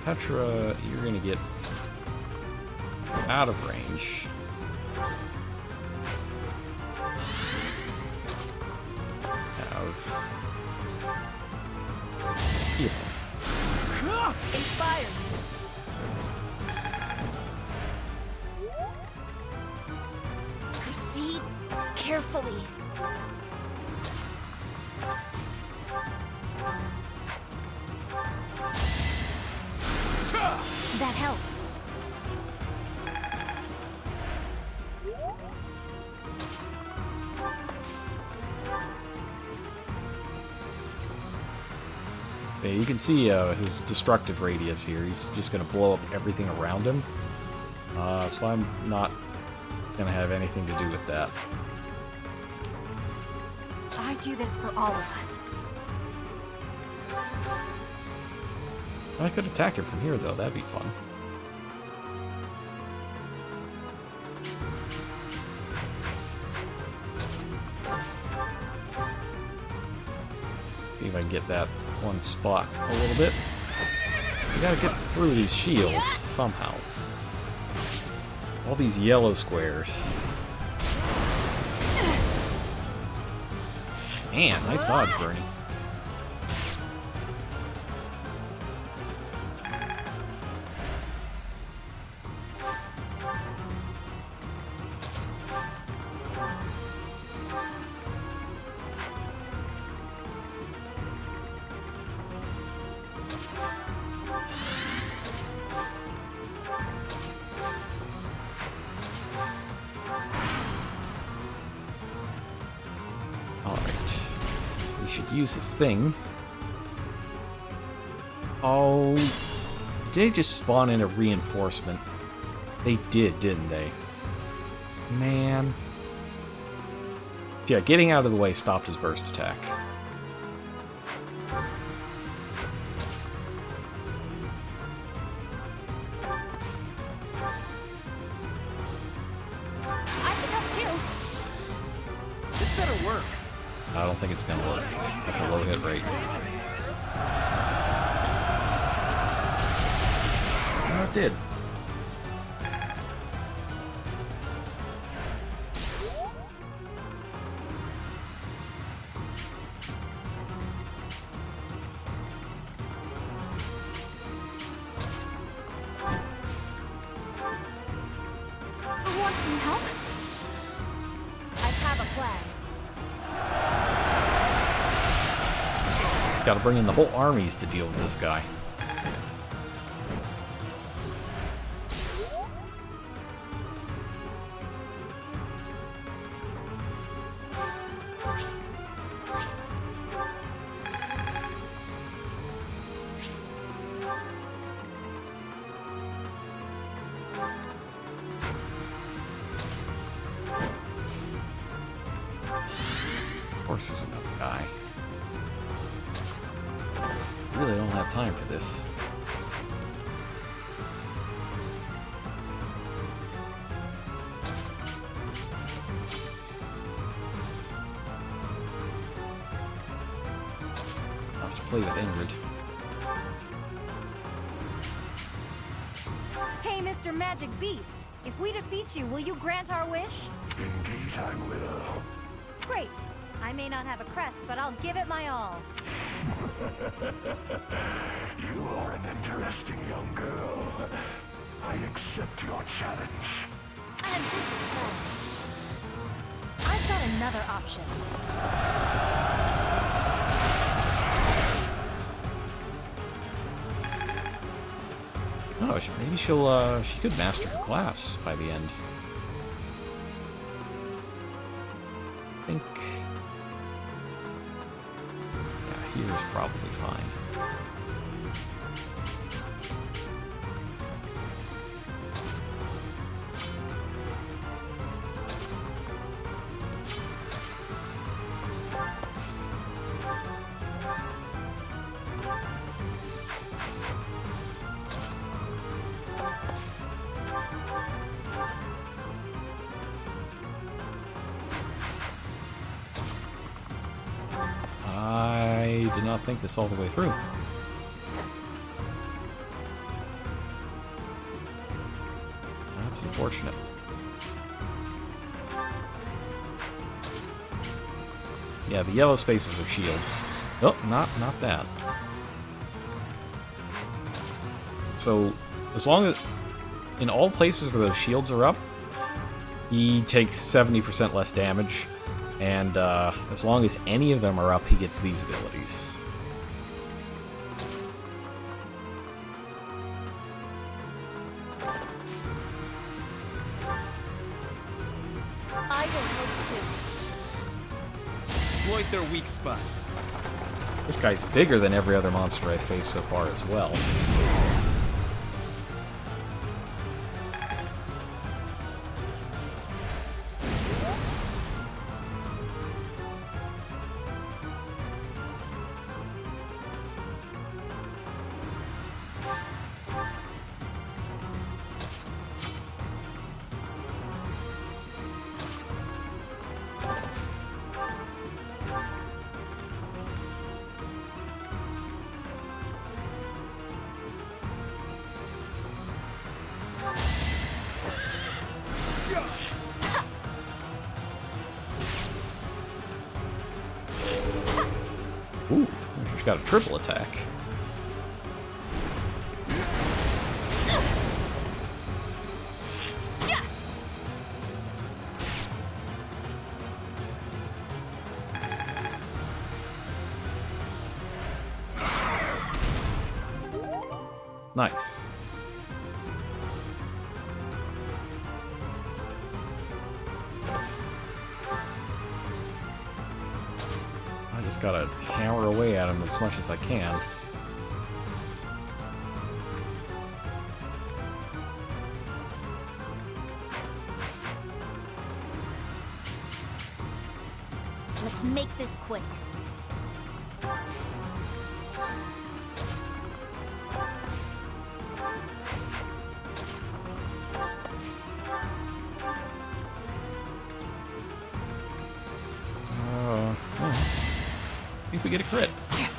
S1: Petra, you're gonna get out of range.
S7: Inspired.
S5: carefully.
S2: That helps.
S1: Yeah, you can see his destructive radius here. He's just going to blow up everything around him. So I'm not going to have anything to do with that.
S5: I do this for all of us.
S1: I could attack him from here, though. That'd be fun. See if I can get that one spot a little bit. We gotta get through these shields somehow. All these yellow squares. Man, nice dodge, Bernie. Use his thing. Oh, did they just spawn in a reinforcement? They did, didn't they? Man. Yeah, getting out of the way stopped his burst attack.
S5: I can help too.
S6: This better work.
S1: I don't think it's gonna work. That's a low hit rate. No, it did.
S5: Want some help?
S7: I have a plan.
S1: Gotta bring in the whole armies to deal with this guy. Of course, there's another guy. Really don't have time for this. I'll have to play with Ingrid.
S2: Hey, Mr. Magic Beast. If we defeat you, will you grant our wish?
S4: Indeed I will.
S2: Great. I may not have a crest, but I'll give it my all.
S4: You are an interesting young girl. I accept your challenge.
S2: An ambitious plan. I've got another option.
S1: Oh, maybe she could master her class by the end. I think... yeah, here's probably fine. I did not think this all the way through. That's unfortunate. Yeah, the yellow spaces are shields. Oh, not that. So, as long as... in all places where those shields are up, he takes 70% less damage. And as long as any of them are up, he gets these abilities.
S7: I will hope to.
S6: Exploit their weak spot.
S1: This guy's bigger than every other monster I've faced so far as well. Ooh, she's got a triple attack. Nice. I just gotta hammer away at him as much as I can.
S2: Let's make this quick.
S1: If we get a crit. That'd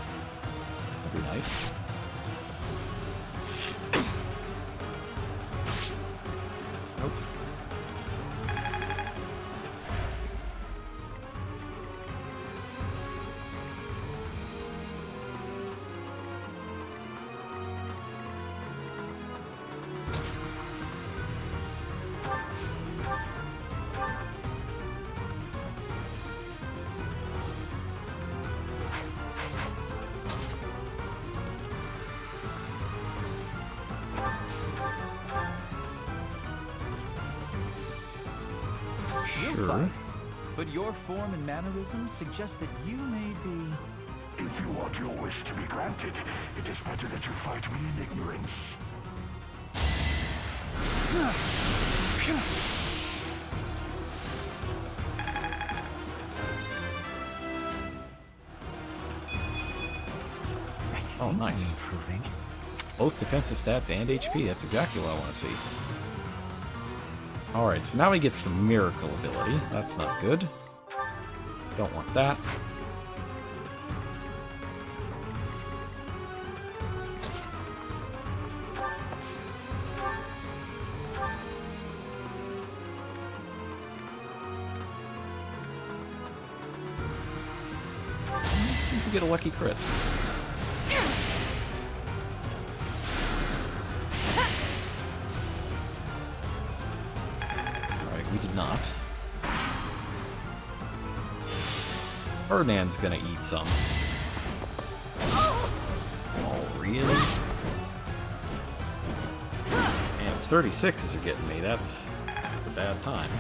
S1: be nice. Nope.
S3: You'll fight, but your form and mannerisms suggest that you may be...
S4: If you want your wish to be granted, it is better that you fight me in ignorance.
S1: Oh, nice.
S3: Improving.
S1: Both defensive stats and HP. That's exactly what I want to see. Alright, so now he gets the miracle ability. That's not good. Don't want that. Let's see if we get a lucky crit. We did not. Ferdinand's gonna eat some. Oh, really? And 36s are getting me. That's a bad time.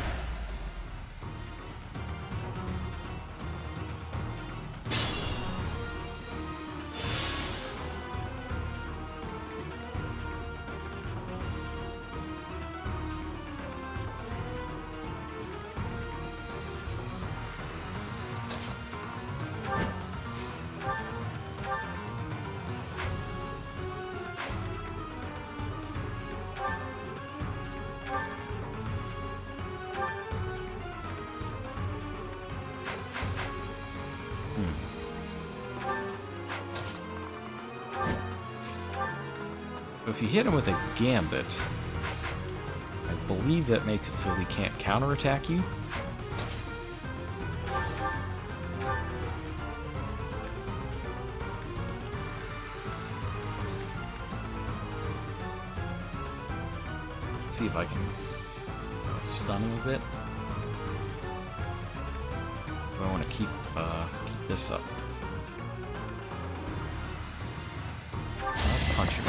S1: If you hit him with a gambit, I believe that makes it so he can't counterattack you. Let's see if I can stun him a bit. keep this up. Let's punch him.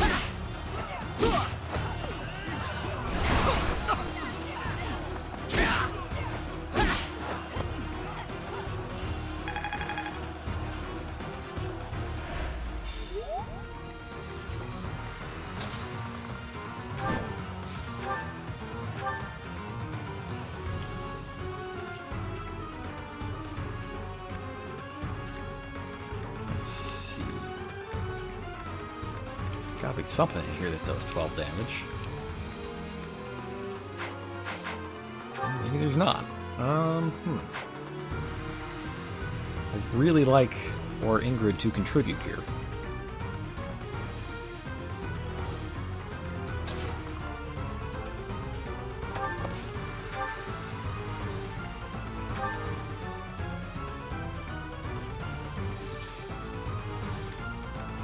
S1: Gotta be something in here that does 12 damage. Maybe there's not. I'd really like for Ingrid to contribute here.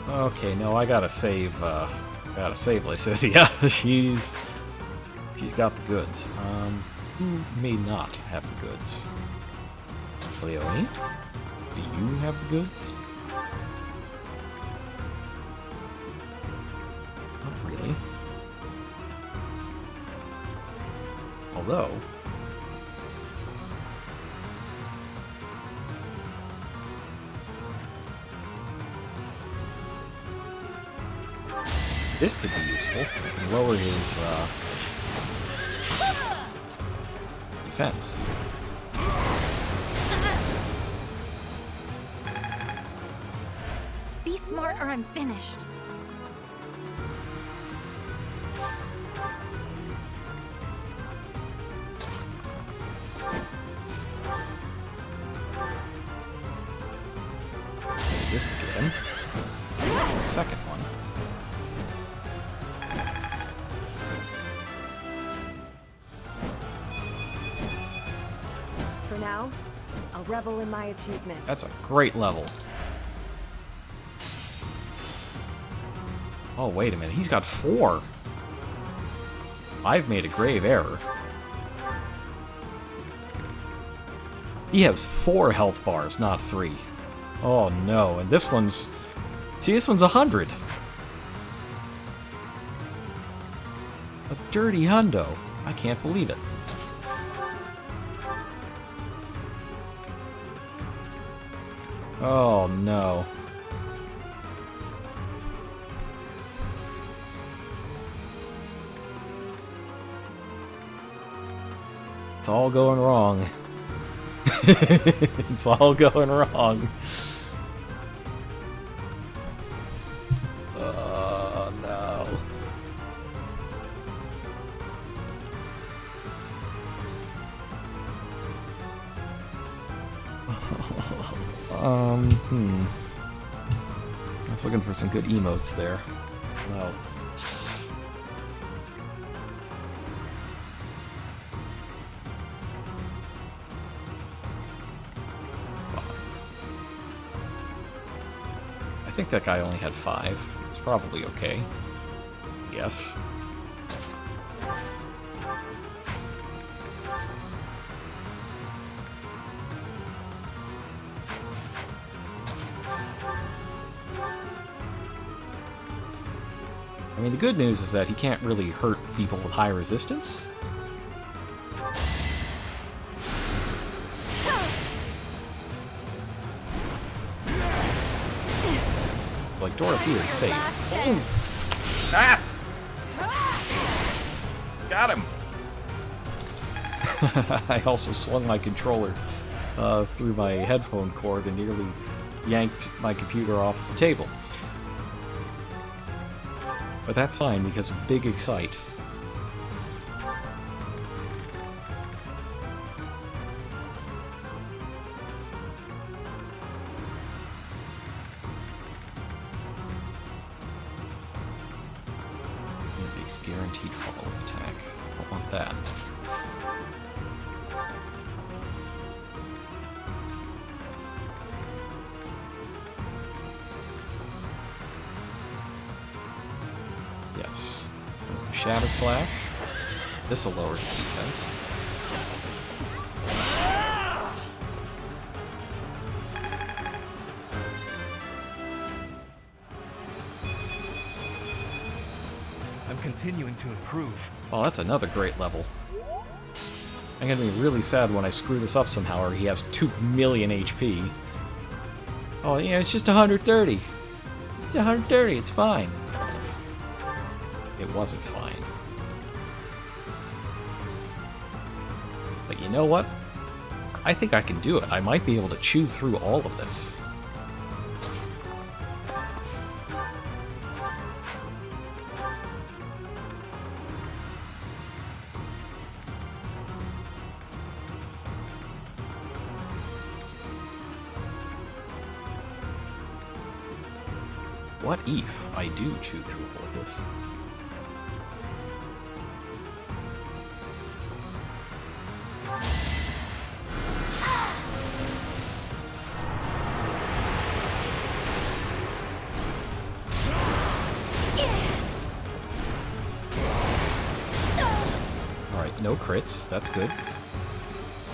S1: Okay, no, I gotta save Lysithia. she's got the goods. Who may not have the goods? Leonie? Do you have the goods? Not really. Although... this could be useful. It can lower his defense.
S2: Be smart or I'm finished.
S1: Maybe this will get him. The second one.
S7: For now, I'll revel in my achievement.
S1: That's a great level. Oh, wait a minute. He's got 4. I've made a grave error. He has 4 health bars, not 3. Oh, no. And this one's... see, this one's 100. A dirty hundo. I can't believe it. Oh, no. It's all going wrong. It's all going wrong. Oh, no. I was looking for some good emotes there. No. I think that guy only had 5. It's probably okay. Yes. I mean, the good news is that he can't really hurt people with high resistance. Like, Dorothea is safe. Ah! Got him! I also swung my controller through my headphone cord and nearly yanked my computer off the table. But that's fine because of Big Excite. Big's guaranteed follow-up attack. Don't want that. Yes. Shadow Slash. This'll lower his defense.
S6: continuing to improve.
S1: Oh, that's another great level. I'm gonna be really sad when I screw this up somehow, or he has 2 million HP. Oh, yeah, it's just 130. It's 130, it's fine. It wasn't fine. But you know what? I think I can do it. I might be able to chew through all of this. What if I do chew through all of this? Alright, no crits. That's good.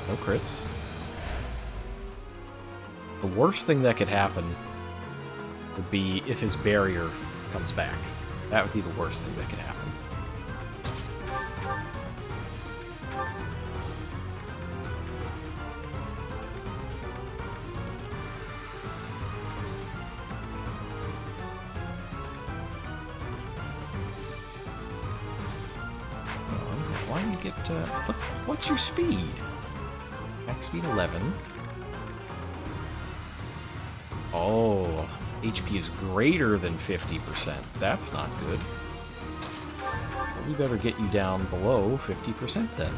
S1: No crits. The worst thing that could happen would be if his barrier comes back. That would be the worst thing that could happen. Why do you get, what's your speed? Max speed 11. Oh, HP is greater than 50%. That's not good. Well, we better get you down below 50% then.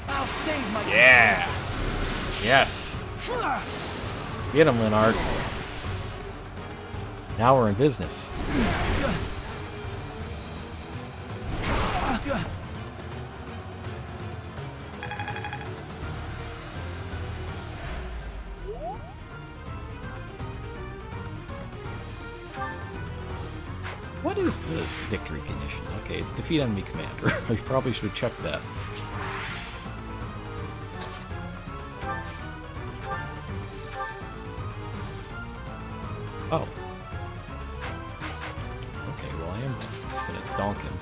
S3: I'll save my
S1: Yeah! Yes! Get him, Leonard. Now we're in business. What is the victory condition? Okay, it's defeat enemy commander. I probably should have checked that. Oh. Okay, well I am gonna donk him.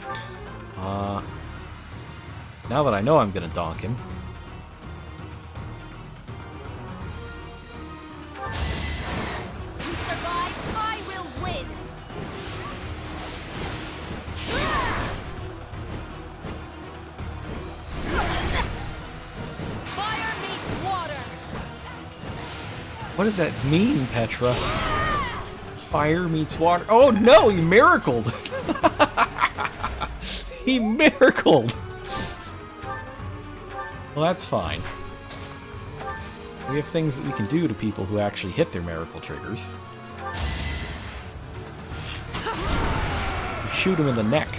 S1: Now that I know I'm gonna donk him.
S7: To survive, I will win! Fire meets water!
S1: What does that mean, Petra? Fire meets water. Oh no, he miracled! He miracled! Well, that's fine. We have things that we can do to people who actually hit their miracle triggers. We shoot him in the neck.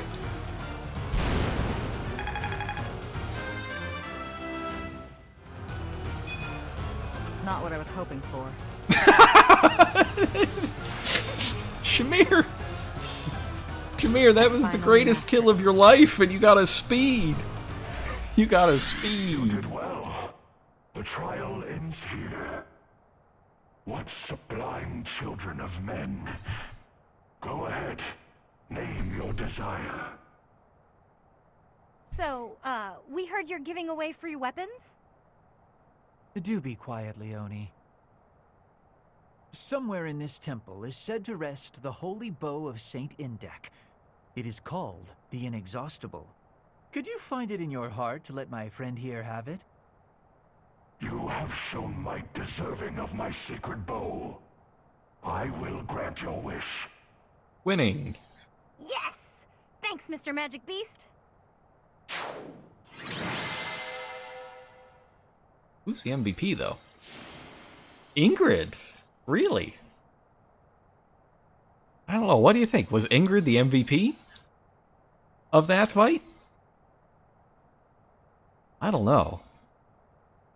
S5: Not what I was hoping for.
S1: Shamir! Shamir, that was the greatest kill of your life, and you got a speed! You got a
S4: You
S1: speed!
S4: did well. The trial ends here. What sublime children of men. Go ahead. Name your desire.
S2: So, we heard you're giving away free weapons?
S3: Do be quiet, Leone. Somewhere in this temple is said to rest the holy bow of Saint Indec. It is called the Inexhaustible. Could you find it in your heart to let my friend here have it?
S4: You have shown might deserving of my sacred bow. I will grant your wish.
S1: Winning!
S2: Yes! Thanks, Mr. Magic Beast.
S1: Who's the MVP, though? Ingrid? Really? I don't know, what do you think? Was Ingrid the MVP of that fight? I don't know.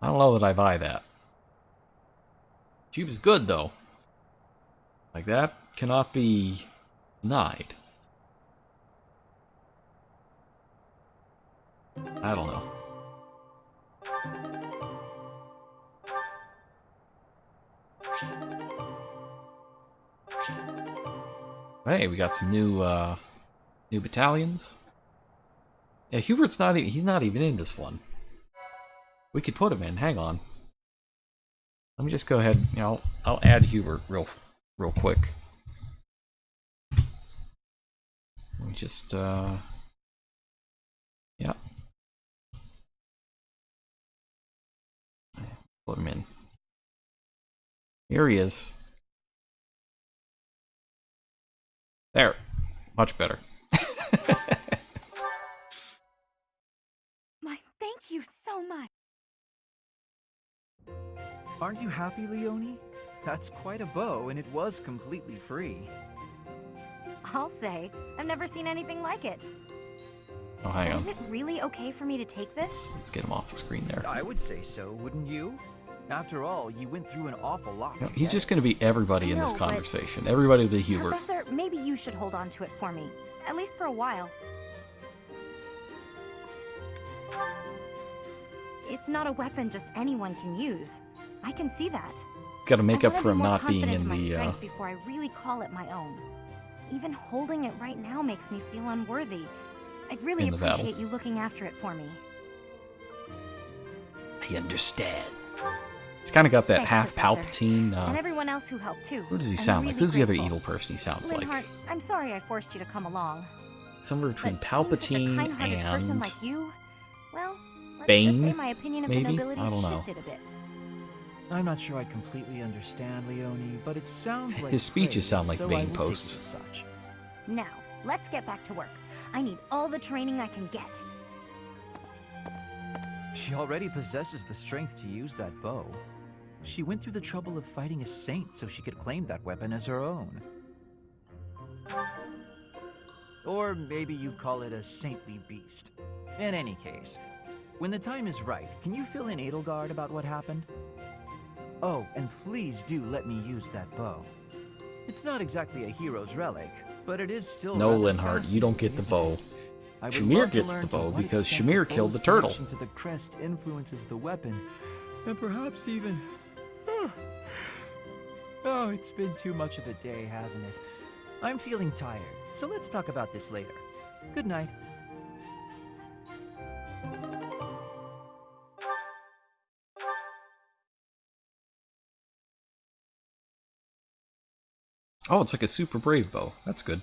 S1: I don't know that I buy that. She was good, though. Like, that cannot be denied. I don't know. Hey, we got some new battalions. Yeah, Hubert's not even, he's not even in this one. We could put him in, hang on. Let me just go ahead, you know, I'll add Hubert real quick. Let me just, yeah. Put him in. Here he is. There. Much better.
S7: Thank you so much.
S3: Aren't you happy, Leonie? That's quite a bow, and it was completely free.
S2: I'll say, I've never seen anything like it.
S1: Oh, hang on.
S2: Is it really okay for me to take this?
S1: Let's get him off the screen there.
S3: I would say so, wouldn't you? After all, you went through an awful lot.
S1: No, he's just going to be everybody in this
S2: I know, but
S1: conversation. Everybody will be Hubert.
S2: Professor, maybe you should hold on to it for me. At least for a while. It's not a weapon just anyone can use. I can see that.
S1: Got to make
S2: I
S1: up
S2: wanna
S1: for
S2: be
S1: him
S2: more
S1: not being
S2: confident
S1: in
S2: my
S1: the.
S2: strength before I really call it my own. Even holding it right now makes me feel unworthy. I'd really
S1: In the battle.
S2: appreciate you looking after it for me.
S1: I understand. He's kind of got that
S2: Thanks,
S1: half
S2: Professor.
S1: Palpatine.
S2: And everyone else who helped too.
S1: Who does he
S2: I'm
S1: sound like?
S2: really
S1: Who's the other
S2: grateful.
S1: evil person he sounds like?
S2: Linhardt, I'm sorry I forced you to come along.
S1: Somewhere between
S2: But seeing such a
S1: Palpatine
S2: kind-hearted person
S1: and
S2: like you, well, let's
S1: Bane,
S2: just say my opinion of
S1: maybe?
S2: the nobility
S1: I don't know.
S2: shifted a bit.
S3: I'm not sure I completely understand, Leonie, but it sounds like
S1: His speeches
S3: praise,
S1: sound like
S3: so
S1: Bane
S3: I will take it
S1: posts.
S3: as such.
S2: Now, let's get back to work. I need all the training I can get.
S3: She already possesses the strength to use that bow. She went through the trouble of fighting a saint so she could claim that weapon as her own. Or maybe you'd call it a saintly beast. In any case, when the time is right, can you fill in Edelgard about what happened? Oh, and please do let me use that bow. It's not exactly a hero's relic, but it is still
S1: No,
S3: rather
S1: Linhardt, you don't get the
S3: fascinating,
S1: bow.
S3: isn't it? I would
S1: Shamir
S3: love to
S1: gets
S3: learn
S1: the
S3: to
S1: bow
S3: what
S1: because
S3: extent
S1: Shamir
S3: the
S1: killed the
S3: bow's
S1: turtle.
S3: connection to the crest influences the weapon, and perhaps even. Oh, it's been too much of a day, hasn't it? I'm feeling tired, so let's talk about this later. Good night.
S1: Oh, it's like a super brave bow. That's good.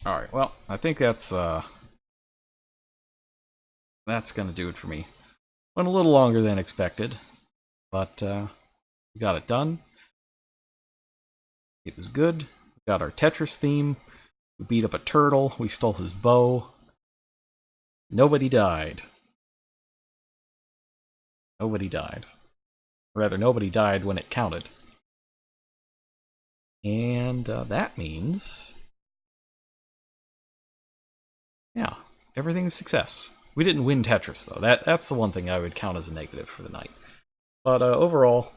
S1: Alright, well, I think that's gonna do it for me. Went a little longer than expected, but we got it done. It was good. We got our Tetris theme. We beat up a turtle. We stole his bow. Nobody died. Nobody died. Or rather, nobody died when it counted. And that means... yeah, everything's a success. We didn't win Tetris, though. That's the one thing I would count as a negative for the night. But overall,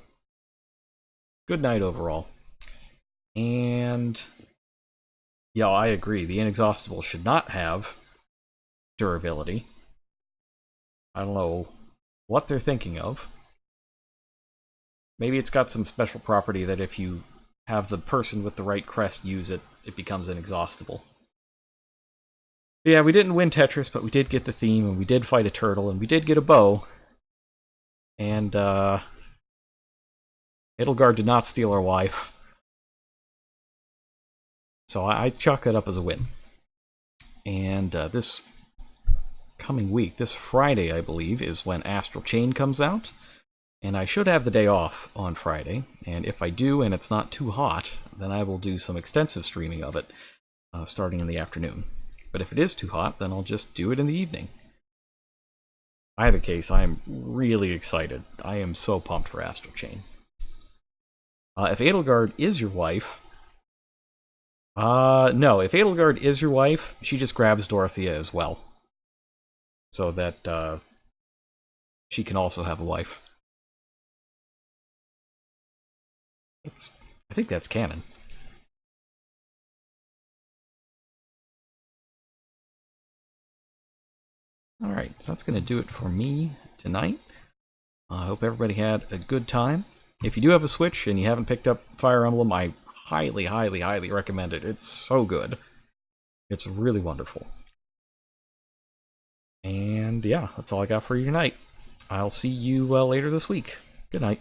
S1: good night overall. And yeah, I agree. The Inexhaustible should not have durability. I don't know what they're thinking of. Maybe it's got some special property that if you have the person with the right crest use it, it becomes inexhaustible. Yeah, we didn't win Tetris, but we did get the theme, and we did fight a turtle, and we did get a bow. And, Edelgard did not steal our wife. So I chalk that up as a win. And this coming week, this Friday, I believe, is when Astral Chain comes out. And I should have the day off on Friday. And if I do, and it's not too hot, then I will do some extensive streaming of it, starting in the afternoon. But if it is too hot, then I'll just do it in the evening. Either case, I am really excited. I am so pumped for Astral Chain. If Edelgard is your wife... no, if Edelgard is your wife, she just grabs Dorothea as well. So that, she can also have a wife. I think that's canon. Alright, so that's going to do it for me tonight. I hope everybody had a good time. If you do have a Switch and you haven't picked up Fire Emblem, I highly, highly, highly recommend it. It's so good. It's really wonderful. And yeah, that's all I got for you tonight. I'll see you later this week. Good night.